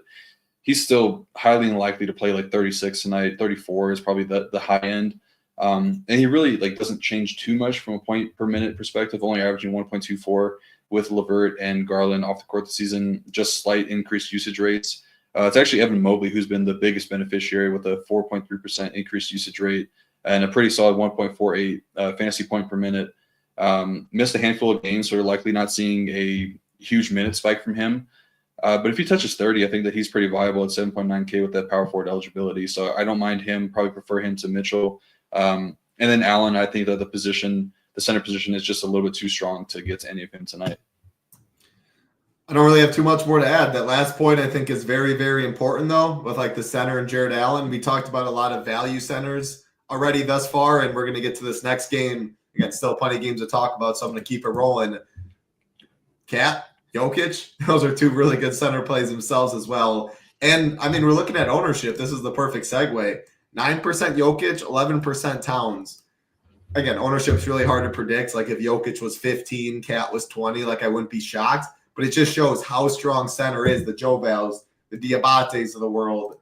he's still highly unlikely to play like 36 tonight. 34 is probably the high end. And he really doesn't change too much from a point per minute perspective, only averaging 1.24 with LeVert and Garland off the court this season, just slight increased usage rates. It's actually Evan Mobley who's been the biggest beneficiary with a 4.3% increased usage rate and a pretty solid 1.48 fantasy point per minute. Missed a handful of games, so we're likely not seeing a huge minute spike from him. But if he touches 30, I think that he's pretty viable at 7.9K with that power forward eligibility. So I don't mind him, probably prefer him to Mitchell. And then Allen, I think that the center position is just a little bit too strong to get to any of him tonight. I don't really have too much more to add. That last point I think is very, very important though, with like the center and Jared Allen. We talked about a lot of value centers already thus far, and we're going to get to this next game. We got still plenty of games to talk about, so I'm going to keep it rolling. Cat, Jokic, those are 2 really good center plays themselves as well. And we're looking at ownership. This is the perfect segue. 9% Jokic, 11% Towns. Again, ownership is really hard to predict. Like if Jokic was 15, Cat was 20, like I wouldn't be shocked. But it just shows how strong center is. The Joe Vals, the Diabates of the world.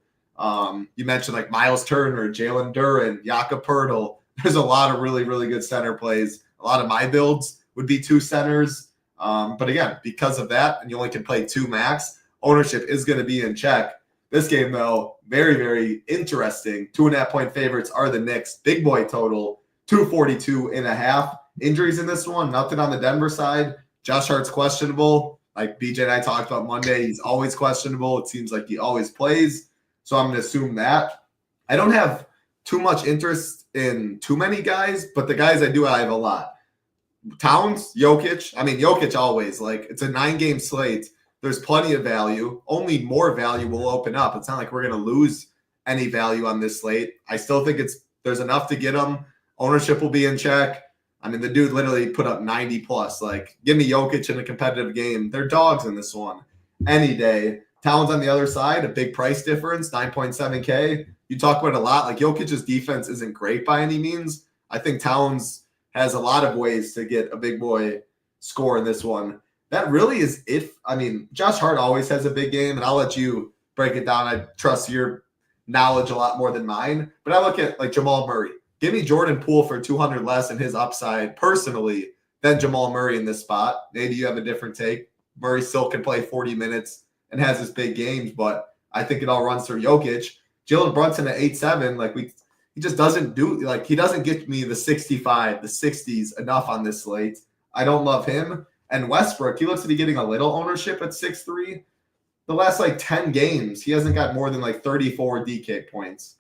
You mentioned like Miles Turner, Jalen Duren, Jakob Poeltl. There's a lot of really, really good center plays. A lot of my builds would be 2 centers. But again, because of that, and you only can play 2 max, ownership is going to be in check. This game, though, very, very interesting. 2.5-point favorites are the Knicks. Big boy total, 242.5. Injuries in this one, nothing on the Denver side. Josh Hart's questionable. Like BJ and I talked about Monday, he's always questionable. It seems like he always plays. So I'm going to assume that. I don't have too much interest in too many guys, but the guys I do, I have a lot. Towns, Jokic. I mean, Jokic always. Like, it's a 9-game slate. There's plenty of value. Only more value will open up. It's not like we're going to lose any value on this slate. I still think there's enough to get them. Ownership will be in check. I mean, the dude literally put up 90 plus. Like, give me Jokic in a competitive game. They're dogs in this one any day. Towns on the other side, a big price difference, 9.7K. You talk about it a lot. Like, Jokic's defense isn't great by any means. I think Towns has a lot of ways to get a big boy score in this one. That really is I mean, Josh Hart always has a big game, and I'll let you break it down. I trust your knowledge a lot more than mine. But I look at, like, Jamal Murray. Give me Jordan Poole for 200 less in his upside personally than Jamal Murray in this spot. Maybe you have a different take. Murray still can play 40 minutes and has his big games, but I think it all runs through Jokic. Jalen Brunson at 8.7, like, he just doesn't he doesn't get me the 65, the 60s enough on this slate. I don't love him. And Westbrook, he looks like he's getting a little ownership at 6.3. The last, 10 games, he hasn't got more than, 34 DK points.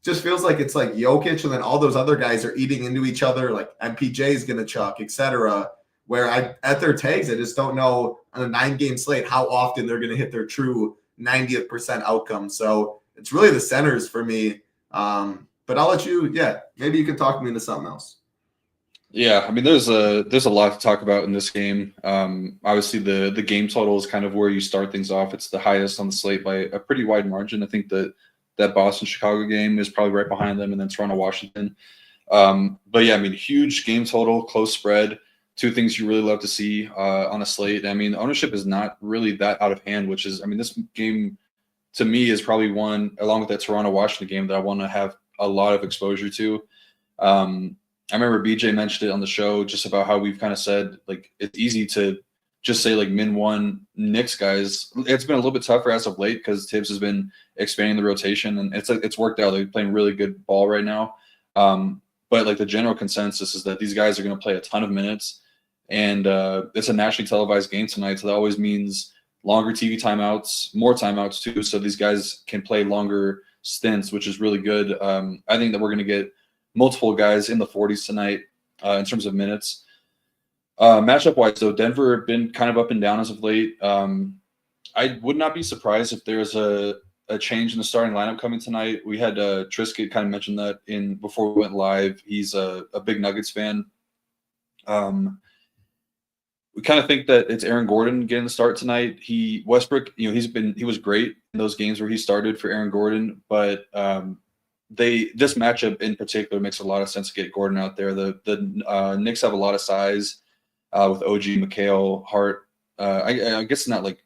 Just feels like it's like Jokic, and then all those other guys are eating into each other, like MPJ is going to chuck, etc. Where at their tags, I just don't know on a 9-game slate how often they're going to hit their true 90th percent outcome. So it's really the centers for me. But I'll let you, maybe you can talk me into something else. Yeah, I mean, there's a lot to talk about in this game. Obviously, the game total is kind of where you start things off. It's the highest on the slate by a pretty wide margin. I think that Boston-Chicago game is probably right behind them, and then Toronto-Washington. But yeah, I mean, huge game total, close spread, 2 things you really love to see on a slate. I mean, ownership is not really that out of hand, which is, I mean, this game to me is probably one, along with that Toronto-Washington game, that I want to have a lot of exposure to. I remember BJ mentioned it on the show just about how we've kind of said, like, it's easy to just say, like, min 1 Knicks guys. It's been a little bit tougher as of late because Tibbs has been expanding the rotation, and it's worked out. They're playing really good ball right now. But, like, the general consensus is that these guys are going to play a ton of minutes, and it's a nationally televised game tonight, so that always means longer TV timeouts, more timeouts too, so these guys can play longer stints, which is really good. I think that we're going to get multiple guys in the 40s tonight in terms of minutes. Matchup wise, though, Denver have been kind of up and down as of late. I would not be surprised if there's a change in the starting lineup coming tonight. We had Trisket kind of mentioned that before we went live. He's a big Nuggets fan. We kind of think that it's Aaron Gordon getting the start tonight. Westbrook, he was great in those games where he started for Aaron Gordon, but this matchup in particular makes a lot of sense to get Gordon out there. The Knicks have a lot of size with OG, McHale, Hart. I guess not like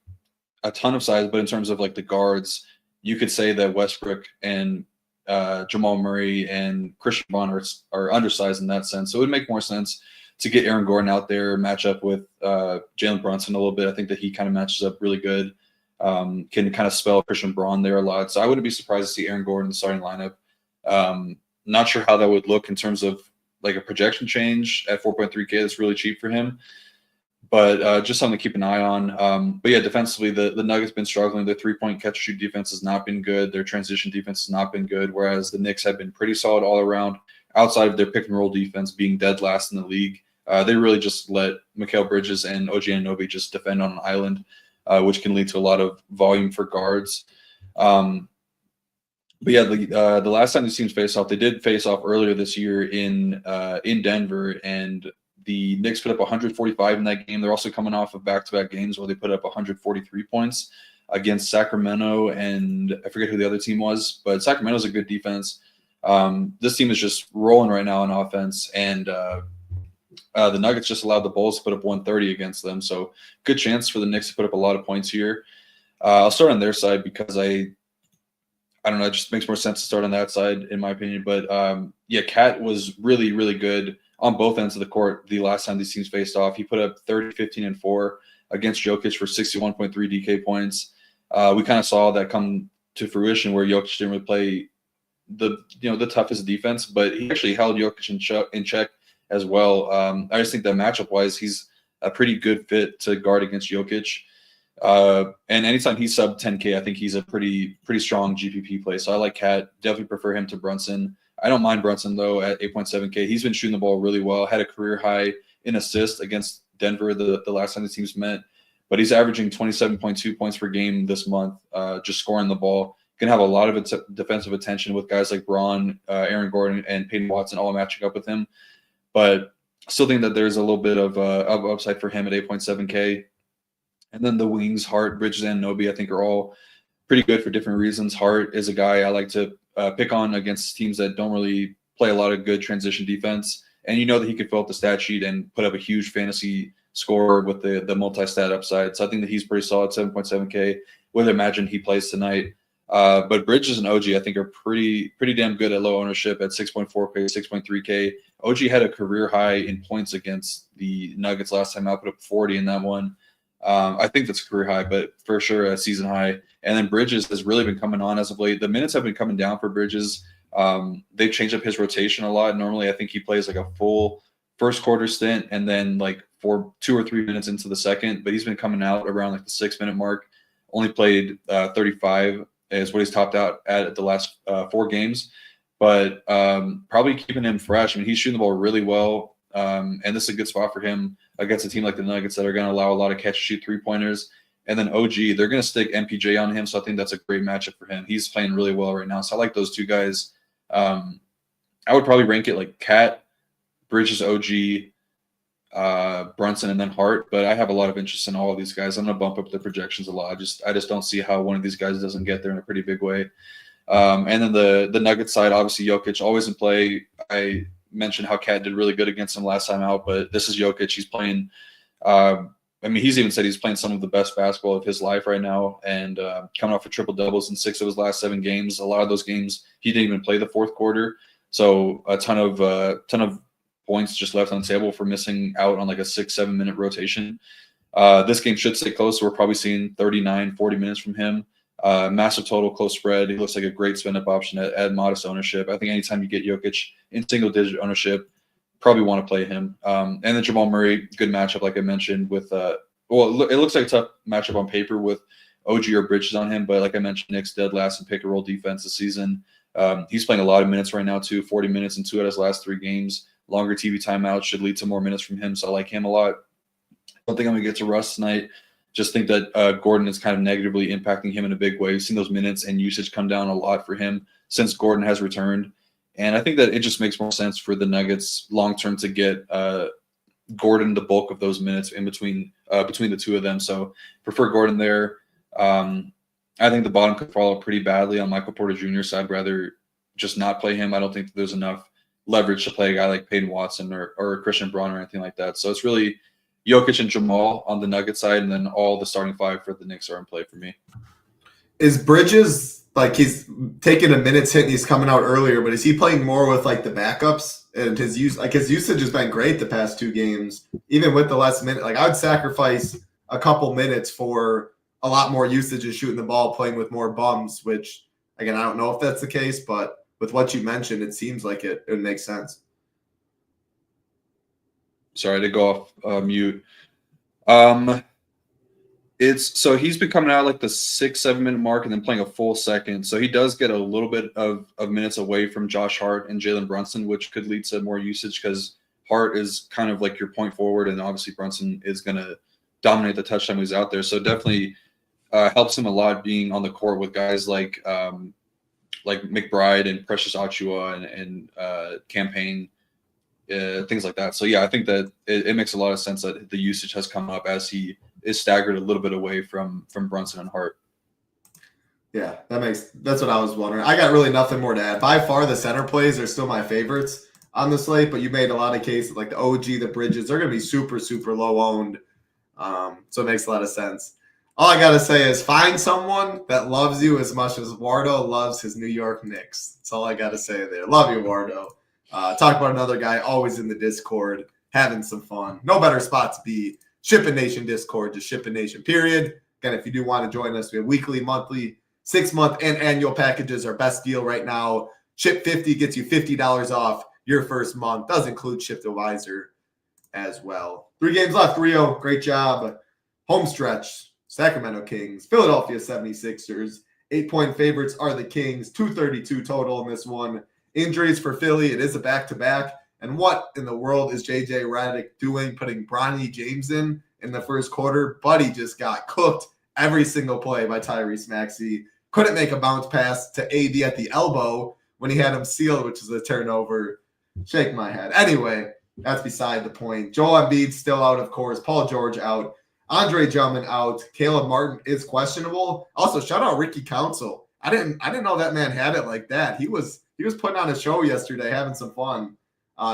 a ton of size, but in terms of like the guards, you could say that Westbrook and Jamal Murray and Christian Braun are undersized in that sense. So it would make more sense to get Aaron Gordon out there, match up with Jalen Brunson a little bit. I think that he kind of matches up really good. Can kind of spell Christian Braun there a lot. So I wouldn't be surprised to see Aaron Gordon in the starting lineup. Not sure how that would look in terms of like a projection change at 4.3K. That's really cheap for him, but just something to keep an eye on. But yeah, defensively, the Nuggets been struggling. Their 3-point catch shoot defense has not been good. Their transition defense has not been good, whereas the Knicks have been pretty solid all around outside of their pick and roll defense being dead last in the league. They really just let Mikal Bridges and OG Anunoby just defend on an island, which can lead to a lot of volume for guards. But yeah, the last time these teams faced off, they did face off earlier this year in Denver, and the Knicks put up 145 in that game. They're also coming off of back-to-back games where they put up 143 points against Sacramento, and I forget who the other team was, but Sacramento's a good defense. This team is just rolling right now on offense, and the Nuggets just allowed the Bulls to put up 130 against them, so good chance for the Knicks to put up a lot of points here. I'll start on their side because I don't know, it just makes more sense to start on that side in my opinion. But yeah, Cat was really, really good on both ends of the court the last time these teams faced off. He put up 30, 15, and 4 against Jokic for 61.3 DK points. We kind of saw that come to fruition where Jokic didn't really play the toughest defense, but he actually held Jokic in check as well. I just think that matchup-wise, he's a pretty good fit to guard against Jokic. And anytime he's sub 10K, I think he's a pretty strong GPP play. So I like Cat. Definitely prefer him to Brunson. I don't mind Brunson, though, at 8.7K. He's been shooting the ball really well. Had a career high in assists against Denver the last time the teams met. But he's averaging 27.2 points per game this month, just scoring the ball. Going to have a lot of defensive attention with guys like Braun, Aaron Gordon, and Peyton Watson all matching up with him. But still think that there's a little bit of upside for him at 8.7K. And then the wings, Hart, Bridges, and Nobi, I think are all pretty good for different reasons. Hart is a guy I like to pick on against teams that don't really play a lot of good transition defense. And you know that he could fill up the stat sheet and put up a huge fantasy score with the multi-stat upside. So I think that he's pretty solid, 7.7K. Would imagine he plays tonight. But Bridges and OG, I think, are pretty damn good at low ownership at 6.4K, 6.3K. OG had a career high in points against the Nuggets last time out, put up 40 in that one. I think that's a career high, but for sure a season high. And then Bridges has really been coming on as of late. The minutes have been coming down for Bridges. They've changed up his rotation a lot. Normally, I think he plays like a full first quarter stint and then like for 2 or 3 minutes into the second. But he's been coming out around like the 6-minute mark. Only played 35 is what he's topped out at the last 4 games. But probably keeping him fresh. I mean, he's shooting the ball really well. And this is a good spot for him against a team like the Nuggets that are going to allow a lot of catch-and-shoot three-pointers. And then OG, they're going to stick MPJ on him, so I think that's a great matchup for him. He's playing really well right now, so I like those two guys. I would probably rank it like Cat, Bridges, OG, Brunson, and then Hart. But I have a lot of interest in all of these guys. I'm going to bump up the projections a lot. I just don't see how one of these guys doesn't get there in a pretty big way. And then the Nuggets side, obviously Jokic always in play. I mentioned how Cat did really good against him last time out, but this is Jokic. He's playing. I mean, he's even said he's playing some of the best basketball of his life right now, and coming off of triple doubles in 6 of his last 7 games. A lot of those games he didn't even play the fourth quarter, so a ton of points just left on the table for missing out on like a 6-7 minute rotation. This game should stay close. So we're probably seeing 39, 40 minutes from him. Massive total, close spread. He looks like a great spend-up option at modest ownership. I think anytime you get Jokic in single-digit ownership, probably want to play him. And then Jamal Murray, good matchup, like I mentioned, with it looks like a tough matchup on paper with OG or Bridges on him, but like I mentioned, Knicks dead last in pick-and-roll defense this season. He's playing a lot of minutes right now, too, 40 minutes in 2 out of his last 3 games. Longer TV timeouts should lead to more minutes from him, so I like him a lot. Don't think I'm going to get to Russ tonight. Just think that Gordon is kind of negatively impacting him in a big way. We've seen those minutes and usage come down a lot for him since Gordon has returned. And I think that it just makes more sense for the Nuggets long-term to get Gordon the bulk of those minutes in between the two of them. So prefer Gordon there. I think the bottom could fall pretty badly on Michael Porter Jr. So I'd rather just not play him. I don't think that there's enough leverage to play a guy like Peyton Watson or Christian Braun or anything like that. So it's really Jokic and Jamal on the Nuggets side, and then all the starting 5 for the Knicks are in play for me. Is Bridges, like, he's taking a minutes hit and he's coming out earlier, but is he playing more with like the backups? And his usage has been great the past 2 games, even with the last minute. Like, I would sacrifice a couple minutes for a lot more usage of shooting the ball, playing with more bums, which, again, I don't know if that's the case, but with what you mentioned, it seems like it would make sense. Sorry to go off mute. So he's been coming out like the 6-7 minute mark and then playing a full second. So he does get a little bit of minutes away from Josh Hart and Jalen Brunson, which could lead to more usage because Hart is kind of like your point forward, and obviously Brunson is going to dominate the touch time when he's out there. So definitely helps him a lot being on the court with guys like McBride and Precious Achiuwa and Campaign. Things like that. So yeah, I think that it makes a lot of sense that the usage has come up as he is staggered a little bit away from Brunson and Hart. Yeah, that's what I was wondering. I got really nothing more to add. By far, the center plays are still my favorites on the slate, but you made a lot of cases like the OG, the Bridges. They're going to be super, super low owned. So it makes a lot of sense. All I got to say is find someone that loves you as much as Wardo loves his New York Knicks. That's all I got to say there. Love you, Wardo. Talk about another guy always in the Discord, having some fun. No better spot to be. SHIPIT Nation Discord, just SHIPIT Nation, period. Again, if you do want to join us, we have weekly, monthly, 6-month, and annual packages. Our best deal right now. Ship 50 gets you $50 off your first month. Does include ShipAdvisor as well. 3 games left. Rio, great job. Home stretch. Sacramento Kings, Philadelphia 76ers. 8-point favorites are the Kings. 232 total in this one. Injuries for Philly. It is a back-to-back. And what in the world is J.J. Redick doing, putting Bronny James in the first quarter? Buddy just got cooked every single play by Tyrese Maxey. Couldn't make a bounce pass to AD at the elbow when he had him sealed, which is a turnover. Shake my head. Anyway, that's beside the point. Joel Embiid still out, of course. Paul George out. Andre Drummond out. Caleb Martin is questionable. Also, shout out Ricky Council. I didn't know that man had it like that. He was putting on a show yesterday, having some fun.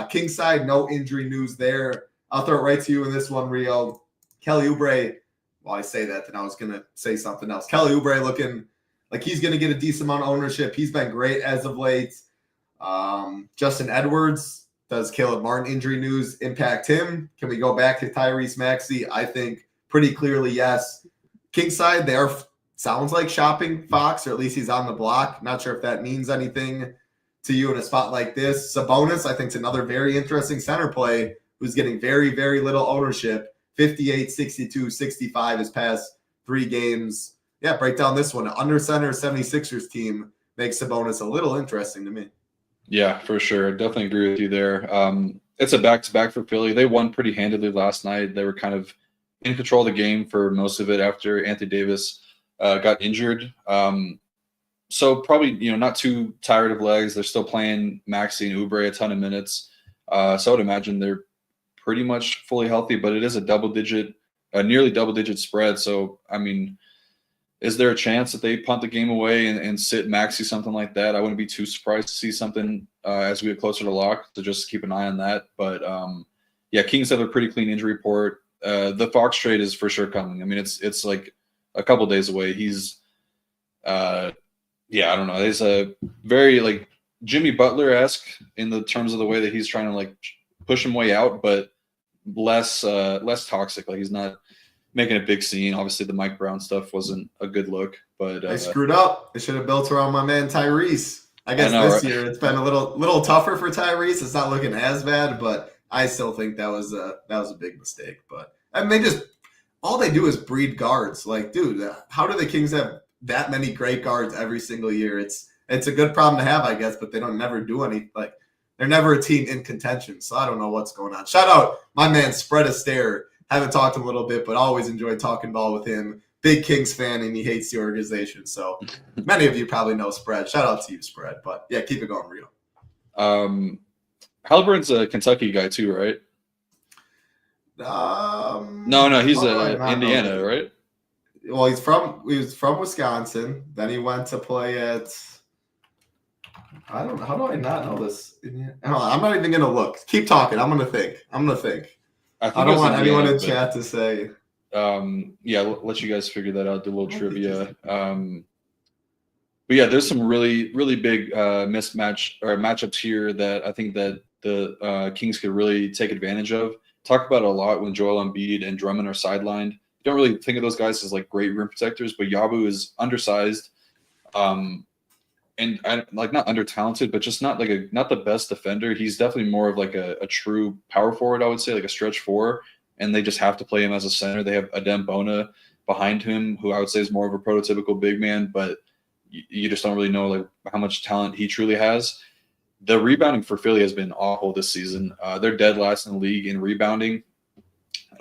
Kingside, no injury news there. I'll throw it right to you in this one, Rio. Kelly Oubre. Well, I say that, then I was going to say something else. Kelly Oubre looking like he's going to get a decent amount of ownership. He's been great as of late. Justin Edwards, does Caleb Martin injury news impact him? Can we go back to Tyrese Maxey? I think pretty clearly yes. Kingside, they are sounds like shopping Fox, or at least he's on the block. Not sure if that means anything to you in a spot like this. Sabonis, I think, is another very interesting center play who's getting very, very little ownership. 58, 62, 65 his past 3 games. Yeah, break down this one. Under center 76ers team makes Sabonis a little interesting to me. Yeah, for sure. Definitely agree with you there. It's a back-to-back for Philly. They won pretty handedly last night. They were kind of in control of the game for most of it after Anthony Davis got injured. So probably, not too tired of legs. They're still playing Maxey and Oubre a ton of minutes. So I would imagine they're pretty much fully healthy, but it is a nearly double-digit spread. So, I mean, is there a chance that they punt the game away and sit Maxey, something like that? I wouldn't be too surprised to see something as we get closer to lock, so just keep an eye on that. But, yeah, Kings have a pretty clean injury report. The Fox trade is for sure coming. I mean, it's like a couple days away. He's I don't know. He's a very like Jimmy Butler-esque in the terms of the way that he's trying to like push him way out, but less toxic. Like he's not making a big scene. Obviously, the Mike Brown stuff wasn't a good look, but they screwed up. They should have built around my man Tyrese. I guess this year it's been a little tougher for Tyrese. It's not looking as bad, but I still think that was a big mistake. But and all they do is breed guards. Like, dude, how do the Kings have that many great guards every single year? It's a good problem to have, I guess, but they don't never do any. Like, they're never a team in contention. So I don't know what's going on. Shout out my man Spread Astaire. Haven't talked to him a little bit, but always enjoyed talking ball with him. Big Kings fan, and he hates the organization. So many of you probably know Spread. Shout out to you, Spread. But yeah, keep it going, Rio. Halliburton's a Kentucky guy too, right? No, he's Indiana, right? Well, he was from Wisconsin. Then he went to play at. I don't know. How do I not know this? I'm not even gonna look. Keep talking. I'm gonna think. I don't want anyone in chat to say. Yeah, let you guys figure that out. Do a little trivia. But yeah, there's some really, really big matchups here that I think that the Kings could really take advantage of. Talk about it a lot when Joel Embiid and Drummond are sidelined. You don't really think of those guys as like great rim protectors, but Yabu is undersized, and not under talented, but just not the best defender. He's definitely more of like a true power forward, I would say, like a stretch 4. And they just have to play him as a center. They have Adem Bona behind him, who I would say is more of a prototypical big man, but you just don't really know like how much talent he truly has. The rebounding for Philly has been awful this season. They're dead last in the league in rebounding.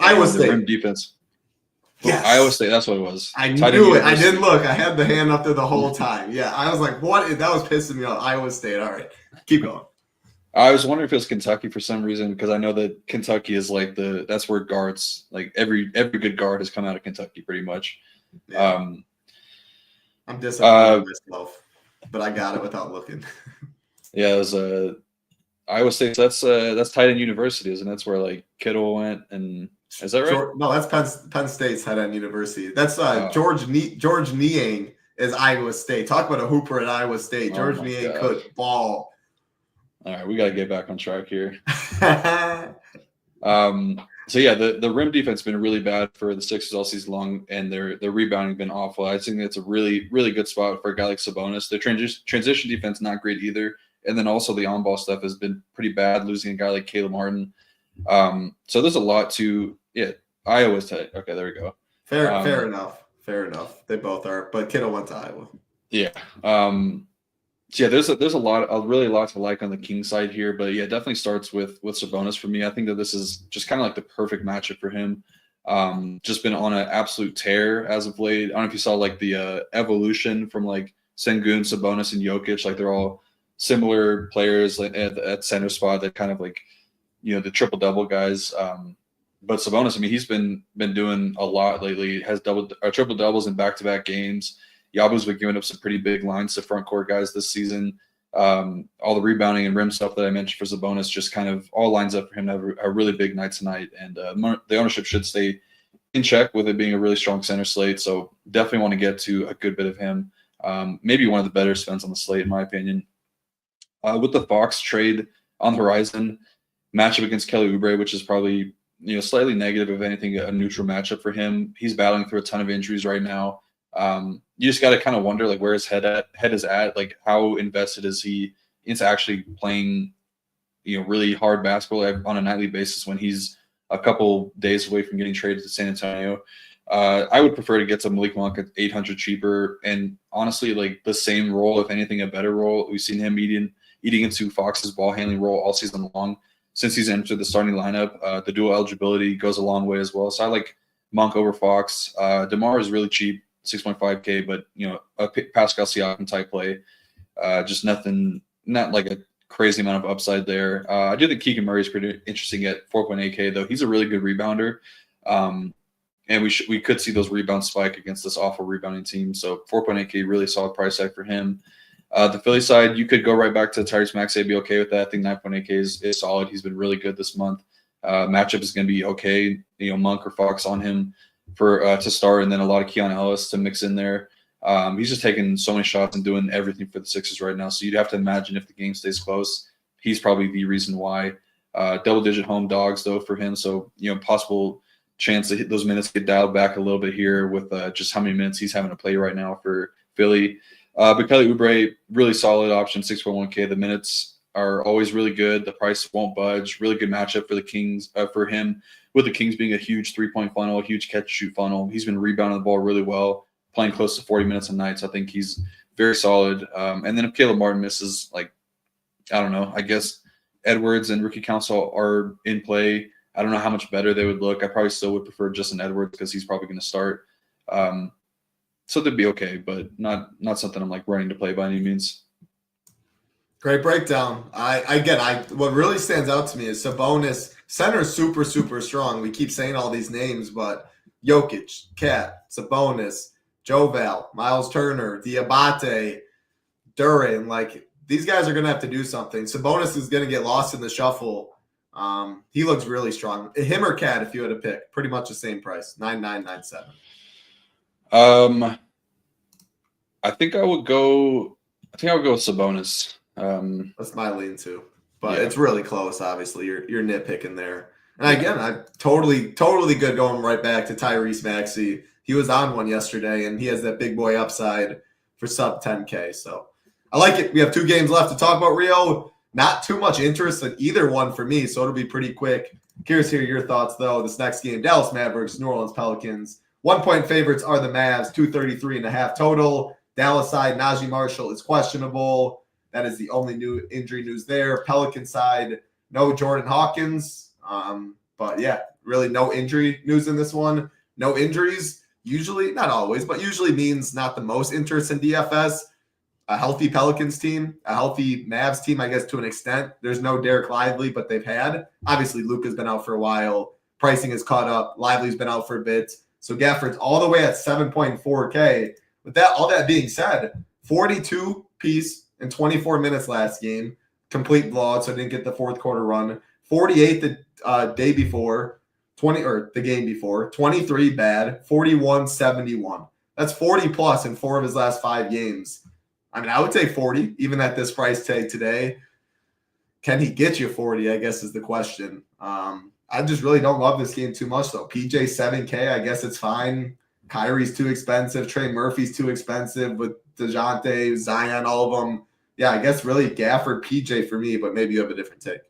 Iowa State. Rim defense. Yes. Iowa State, that's what it was. I knew it. I didn't look. I had the hand up there the whole time. Yeah, I was like, what? That was pissing me off. Iowa State. All right. Keep going. I was wondering if it was Kentucky for some reason, because I know that Kentucky is like that's where guards, like every good guard has come out of Kentucky pretty much. Yeah. I'm disappointed in myself, but I got it without looking. Yeah, it was Iowa State. So that's tight end university, isn't it? That's where like Kittle went, and is that right? No, that's Penn State's tight end university. That's George Niang is Iowa State. Talk about a hooper at Iowa State. George Niang could ball. All right, we got to get back on track here. So yeah, the rim defense has been really bad for the Sixers all season long, and their rebounding been awful. I think it's a really, really good spot for a guy like Sabonis. Their transition defense not great either, and then also the on-ball stuff has been pretty bad, losing a guy like Caleb Martin. So there's a lot to Iowa's tight. Okay, there we go. Fair enough. They both are, but Kittle went to Iowa. Yeah. So yeah, there's a lot to like on the King side here, but yeah, it definitely starts with Sabonis for me. I think that this is just kind of like the perfect matchup for him. Just been on an absolute tear as of late. I don't know if you saw like the evolution from like Sengun, Sabonis, and Jokic. Like they're all similar players like at center spot that kind of like, you know, the triple double guys. But Sabonis, I mean, he's been doing a lot lately. Has triple doubles in back-to-back games. Yabu's been giving up some pretty big lines to front court guys this season. All the rebounding and rim stuff that I mentioned for Sabonis just kind of all lines up for him to have a really big night tonight. And the ownership should stay in check with it being a really strong center slate. So definitely want to get to a good bit of him. Maybe one of the better spends on the slate, in my opinion. With the Fox trade on the horizon, matchup against Kelly Oubre, which is probably, you know, slightly negative, if anything, a neutral matchup for him. He's battling through a ton of injuries right now. You just got to kind of wonder like where his head is at, like how invested is he into actually playing, you know, really hard basketball on a nightly basis when he's a couple days away from getting traded to San Antonio. I would prefer to get to Malik Monk at 800 cheaper, and honestly, like the same role, if anything, a better role. We've seen him eating into Fox's ball handling role all season long since he's entered the starting lineup. The dual eligibility goes a long way as well. So I like Monk over Fox. DeMar is really cheap, 6.5K, but you know, a Pascal Siakam type play. Just not like a crazy amount of upside there. I do think Keegan Murray is pretty interesting at 4.8K, though. He's a really good rebounder. And we could see those rebounds spike against this awful rebounding team. So 4.8K, really solid price tag for him. The Philly side, you could go right back to Tyrese Maxey, be okay with that. I think 9.8K is solid. He's been really good this month. Matchup is going to be okay. You know, Monk or Fox on him for to start, and then a lot of Keon Ellis to mix in there. He's just taking so many shots and doing everything for the Sixers right now. So you'd have to imagine if the game stays close, he's probably the reason why. Double-digit home dogs, though, for him. So, you know, possible chance that those minutes get dialed back a little bit here with just how many minutes he's having to play right now for Philly. But Kelly Oubre, really solid option, 6.1K. The minutes are always really good. The price won't budge. Really good matchup for the Kings, for him, with the Kings being a huge three-point funnel, a huge catch-shoot funnel. He's been rebounding the ball really well, playing close to 40 minutes a night. So I think he's very solid. And then if Caleb Martin misses, like, I don't know, I guess Edwards and Rookie Council are in play. I don't know how much better they would look. I probably still would prefer Justin Edwards because he's probably going to start. So they'd be okay, but not something I'm like running to play by any means. Great breakdown. What really stands out to me is Sabonis. Center is super, super strong. We keep saying all these names, but Jokic, Cat, Sabonis, Joval, Miles Turner, Diabate, Duran, like these guys are going to have to do something. Sabonis is going to get lost in the shuffle. He looks really strong. Him or Cat, if you had to pick, pretty much the same price, 9,997. I think I would go with Sabonis. That's my lean too, but It's really close. Obviously, you're nitpicking there. And again, I'm totally good going right back to Tyrese Maxey. He was on one yesterday, and he has that big boy upside for sub 10K. So I like it. We have 2 games left to talk about, Rio. Not too much interest in either one for me, so it'll be pretty quick. Curious to hear your thoughts, though. This next game, Dallas Mavericks, New Orleans Pelicans. 1-point favorites are the Mavs, 233.5 total. Dallas side, Najee Marshall is questionable. That is the only new injury news there. Pelican side, no Jordan Hawkins. But yeah, really no injury news in this one. No injuries, usually, not always, but usually means not the most interest in DFS. A healthy Pelicans team, a healthy Mavs team, I guess, to an extent. There's no Derek Lively, but they've had. Obviously, Luka's been out for a while. Pricing is caught up. Lively's been out for a bit. So Gafford's all the way at 7.4K. With that, all that being said, 42 piece in 24 minutes last game. Complete blowout, so I didn't get the fourth quarter run. 48 the day before, the game before. 23 bad, 41, 71. That's 40 plus in 4 of his last 5 games. I mean, I would take 40, even at this price tag today. can he get you 40, I guess is the question. I just really don't love this game too much, though. PJ 7K, I guess it's fine. Kyrie's too expensive. Trey Murphy's too expensive with DeJounte, Zion, all of them. Yeah, I guess really Gafford, PJ for me, but maybe you have a different take.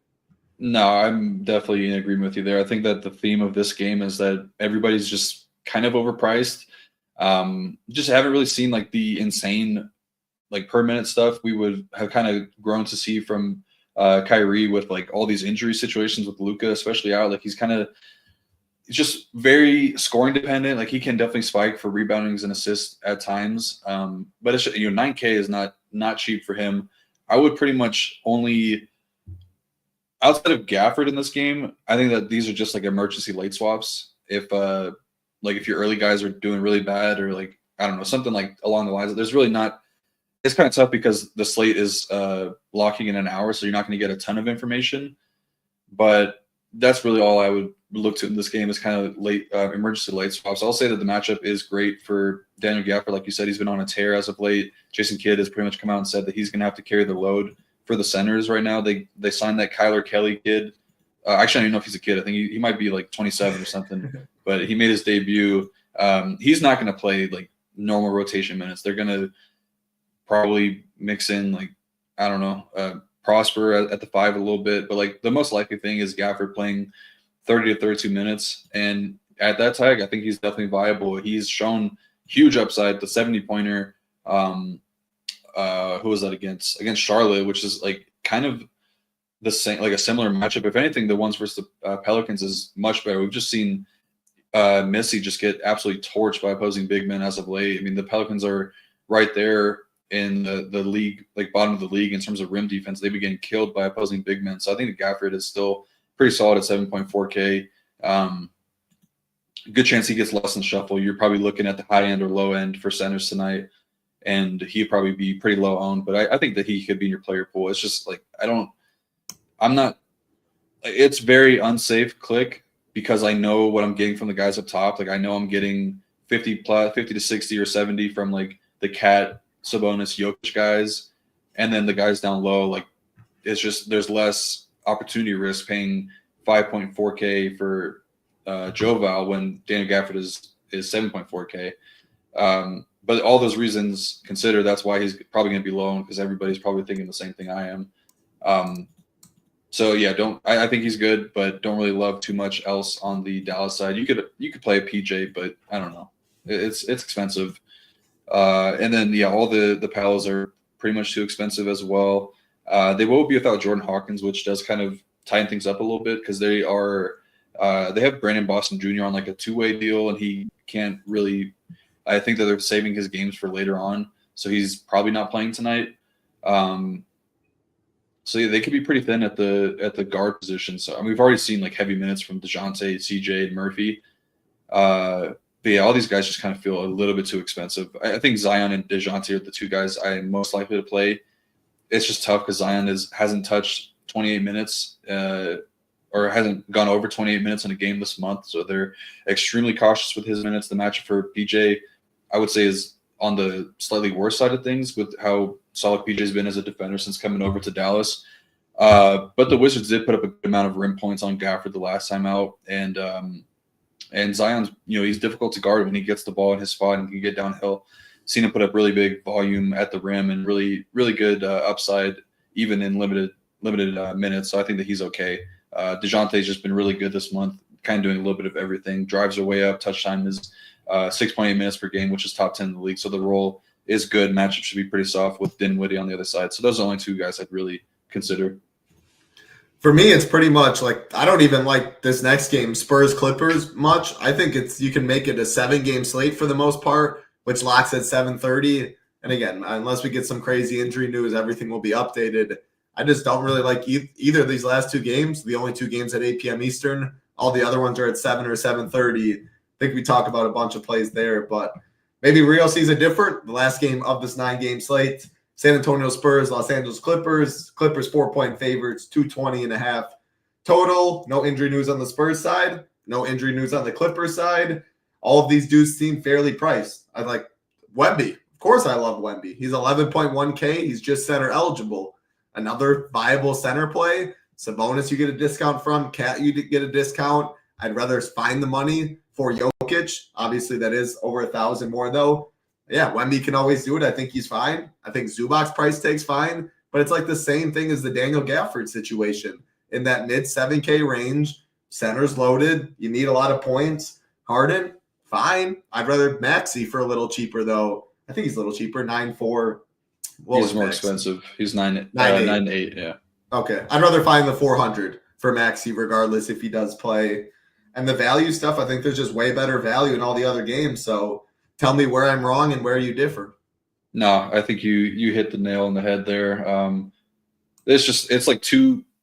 No, I'm definitely in agreement with you there. I think that the theme of this game is that everybody's just kind of overpriced. Just haven't really seen like the insane like per minute stuff we would have kind of grown to see from Kyrie with like all these injury situations with Luka, especially out. Like he's just very scoring dependent. Like he can definitely spike for reboundings and assists at times. But it's, 9K is not cheap for him. I would pretty much only outside of Gafford in this game, I think that these are just like emergency late swaps. If your early guys are doing really bad or like, I don't know, something like along the lines, there's really not. It's kind of tough because the slate is locking in an hour, so you're not going to get a ton of information. But that's really all I would look to in this game is kind of late emergency late swaps. I'll say that the matchup is great for Daniel Gafford. Like you said, he's been on a tear as of late. Jason Kidd has pretty much come out and said that he's going to have to carry the load for the centers right now. They signed that Kyler Kelly kid. Actually, I don't even know if he's a kid. I think he might be like 27 or something. But he made his debut. He's not going to play like normal rotation minutes. They're going to probably mix in like, I don't know, Prosper at the 5 a little bit. But like the most likely thing is Gafford playing 30 to 32 minutes. And at that tag, I think he's definitely viable. He's shown huge upside. The 70-pointer, who was that against? Against Charlotte, which is like kind of the same, like a similar matchup. If anything, the ones versus the Pelicans is much better. We've just seen Missy just get absolutely torched by opposing big men as of late. I mean, the Pelicans are right there in the league, like bottom of the league in terms of rim defense. They've been getting killed by opposing big men. So I think Gafford is still pretty solid at 7.4K. Good chance he gets less than shuffle. You're probably looking at the high end or low end for centers tonight, and he'd probably be pretty low owned. But I think that he could be in your player pool. It's just like it's very unsafe click because I know what I'm getting from the guys up top. Like I know I'm getting 50 to 60 or 70 from like the Cat, Sabonis, Jokic guys, and then the guys down low. Like it's just there's less opportunity risk paying 5.4K for Joval when Daniel Gafford is 7.4K. But all those reasons considered, that's why he's probably going to be low because everybody's probably thinking the same thing I am. So yeah, I think he's good, but don't really love too much else on the Dallas side. You could play a PJ, but I don't know. It's expensive. And then yeah, all the Pals are pretty much too expensive as well. They will be without Jordan Hawkins, which does kind of tighten things up a little bit because they have Brandon Boston Jr. on like a 2-way deal, and he can't really. I think that they're saving his games for later on, so he's probably not playing tonight. So yeah, they could be pretty thin at the guard position. So I mean, we've already seen like heavy minutes from DeJounte, CJ, and Murphy. But yeah, all these guys just kind of feel a little bit too expensive. I think Zion and DeJounte are the two guys I am most likely to play. It's just tough because Zion hasn't touched 28 minutes or hasn't gone over 28 minutes in a game this month. So they're extremely cautious with his minutes. The matchup for PJ, I would say, is on the slightly worse side of things with how solid PJ's been as a defender since coming over to Dallas. But the Wizards did put up a good amount of rim points on Gafford the last time out. And Zion's, he's difficult to guard when he gets the ball in his spot and can get downhill. Seen him put up really big volume at the rim and really, really good upside, even in limited minutes. So I think that he's okay. DeJounte's just been really good this month, kind of doing a little bit of everything. Drives are way up. Touch time is 6.8 minutes per game, which is top 10 in the league. So the role is good. Matchup should be pretty soft with Dinwiddie on the other side. So those are the only two guys I'd really consider. For me, it's pretty much like I don't even like this next game, Spurs Clippers, much. I think you can make it a 7-game slate for the most part, which locks at 7:30. And again, unless we get some crazy injury news, everything will be updated. I just don't really like either of these last two games. The only two games at 8 p.m. Eastern. All the other ones are at 7 or 7:30. I think we talk about a bunch of plays there, but maybe Rio sees it different. The last game of this 9-game slate, San Antonio Spurs, Los Angeles Clippers. Clippers 4-point favorites, 220.5 total. No injury news on the Spurs side. No injury news on the Clippers side. All of these dudes seem fairly priced. I like Wemby. Of course I love Wemby. He's 11.1K. He's just center eligible. another viable center play. Sabonis, you get a discount from. Cat, you get a discount. I'd rather find the money for Jokic. Obviously, that is over 1,000 more, though. Yeah, Wemby can always do it. I think he's fine. I think Zubac's price tag's fine. But it's like the same thing as the Daniel Gafford situation. In that mid 7K range, center's loaded. You need a lot of points. Harden, fine. I'd rather Maxey for a little cheaper, though. I think he's a little cheaper, 9.4. He's more expensive. He's 9.8, yeah. Okay. I'd rather find the 400 for Maxey regardless if he does play. And the value stuff, I think there's just way better value in all the other games. So tell me where I'm wrong and where you differ. No, I think you hit the nail on the head there. It's like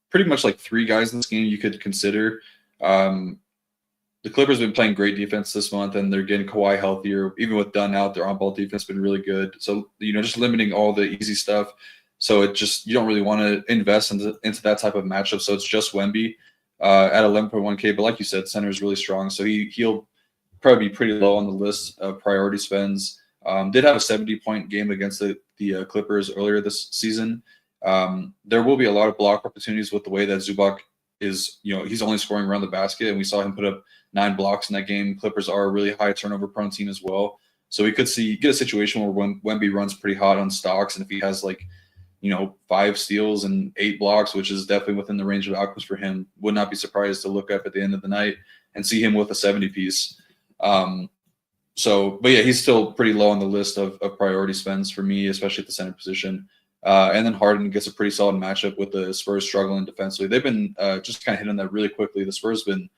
pretty much like three guys in this game you could consider. The Clippers have been playing great defense this month, and they're getting Kawhi healthier. Even with Dunn out, their on-ball defense has been really good. So, just limiting all the easy stuff. So you don't really want to invest into that type of matchup. So it's just Wemby at 11.1K. But like you said, center is really strong. So he'll probably be pretty low on the list of priority spends. Did have a 70-point game against the Clippers earlier this season. There will be a lot of block opportunities with the way that Zubac is, he's only scoring around the basket, and we saw him put up 9 blocks in that game. Clippers are a really high turnover prone team as well. So we could get a situation where Wemby runs pretty hot on stocks, and if he has 5 steals and 8 blocks, which is definitely within the range of outcomes for him, would not be surprised to look up at the end of the night and see him with a 70-piece. But yeah, he's still pretty low on the list of priority spends for me, especially at the center position. And then Harden gets a pretty solid matchup with the Spurs struggling defensively. They've been just kind of hitting that really quickly. The Spurs have been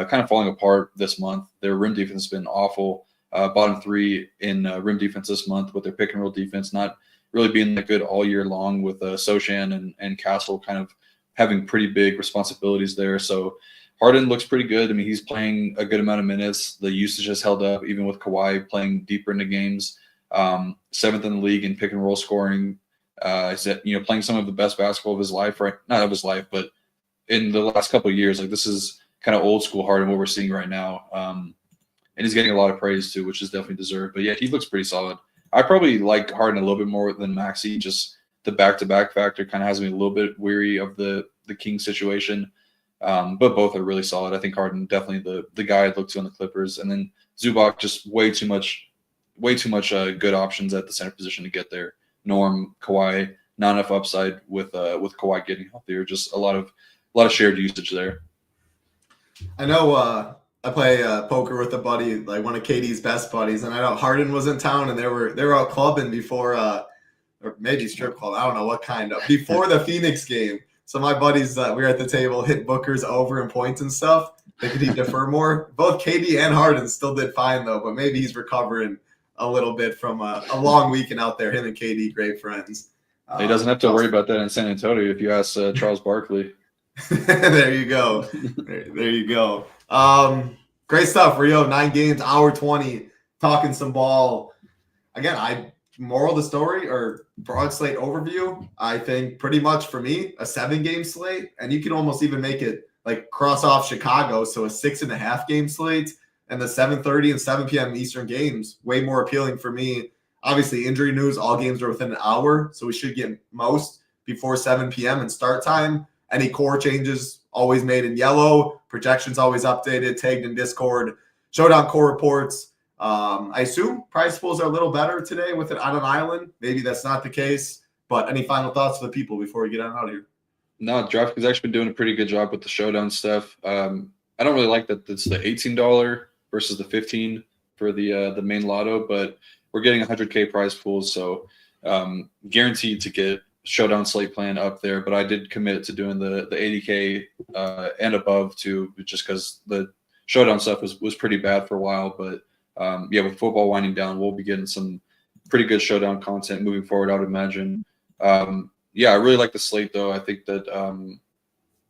kind of falling apart this month. Their rim defense has been awful. Bottom 3 in rim defense this month with their pick and roll defense not really being that good all year long, with Sochan and Castle kind of having pretty big responsibilities there. So Harden looks pretty good. I mean, he's playing a good amount of minutes. The usage has held up, even with Kawhi playing deeper into games. 7th in the league in pick and roll scoring. Is that playing some of the best basketball of his life, right? Not of his life, but in the last couple of years. Like, this is kind of old school Harden, what we're seeing right now. And he's getting a lot of praise too, which is definitely deserved. But yeah, he looks pretty solid. I probably like Harden a little bit more than Maxey. Just the back-to-back factor kind of has me a little bit weary of the King situation. But both are really solid. I think Harden definitely the guy I'd look to on the Clippers, and then Zubac just way too much good options at the center position to get there. Norm, Kawhi, not enough upside with Kawhi getting healthier. Just a lot of shared usage there. I know I play poker with a buddy, like one of KD's best buddies, and I know Harden was in town, and they were out clubbing before, or maybe strip club, I don't know what kind of, before the Phoenix game. So my buddies, we were at the table, hit Booker's over in points and stuff. Could he defer more? Both KD and Harden still did fine, though, but maybe he's recovering a little bit from a long weekend out there. Him and KD, great friends. He doesn't have to worry about that in San Antonio if you ask Charles Barkley. There you go. There you go. Great stuff, Rio. 9 games, hour 20, talking some ball. Again, moral of the story or broad slate overview, I think pretty much for me, a 7-game slate, and you can almost even make it like cross off Chicago, so a 6.5 game slate, and the 7:30 and 7 p.m. Eastern games, way more appealing for me. Obviously, injury news, all games are within an hour, so we should get most before 7 p.m. and start time. Any core changes always made in yellow, projections always updated, tagged in Discord, showdown core reports. I assume prize pools are a little better today with it on an island. Maybe that's not the case, but any final thoughts for the people before we get on out of here? No, DraftKings has actually been doing a pretty good job with the showdown stuff. I don't really like that it's the $18 versus the $15 for the main lotto, but we're getting 100K prize pools, so guaranteed to get showdown slate plan up there. But I did commit to doing the 80K and above too, just because the showdown stuff was pretty bad for a while. But yeah, with football winding down, we'll be getting some pretty good showdown content moving forward, I would imagine. Yeah, I really like the slate though. I think that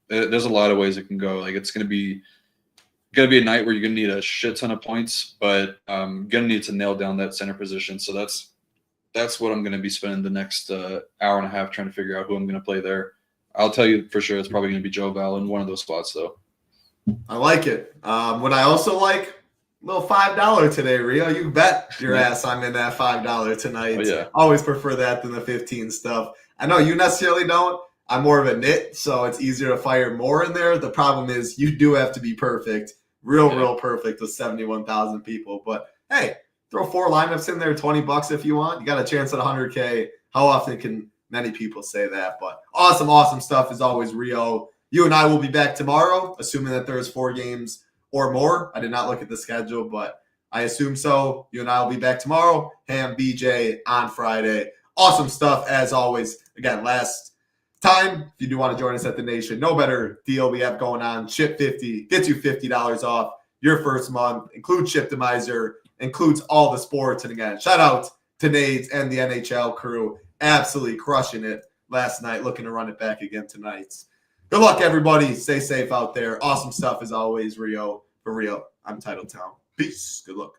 there's a lot of ways it can go. Like, it's gonna be a night where you're gonna need a shit ton of points, but gonna need to nail down that center position. So that's what I'm gonna be spending the next hour and a half trying to figure out who I'm gonna play there. I'll tell you for sure it's probably gonna be Joe Val in one of those spots though. I like it. What I also like, little $5 today, Rio. You bet your ass I'm in that $5 tonight. Oh, yeah. Always prefer that than the 15 stuff. I know you necessarily don't. I'm more of a nit, so it's easier to fire more in there. The problem is you do have to be perfect, real perfect with 71,000 people. But hey, throw 4 lineups in there, $20 if you want. You got a chance at 100K. How often can many people say that? But awesome stuff as always, Rio. You and I will be back tomorrow, assuming that there's 4 games or more. I did not look at the schedule, but I assume so. You and I will be back tomorrow. Ham, BJ on Friday. Awesome stuff as always. Again, last time, if you do want to join us at the Nation, no better deal we have going on. Ship 50 gets you $50 off your first month. Includes Shiptimizer, includes all the sports. And again, shout out to Nades and the NHL crew. Absolutely crushing it last night. Looking to run it back again tonight. Good luck, everybody. Stay safe out there. Awesome stuff as always, Rio. For real, I'm Titletown. Peace. Good luck.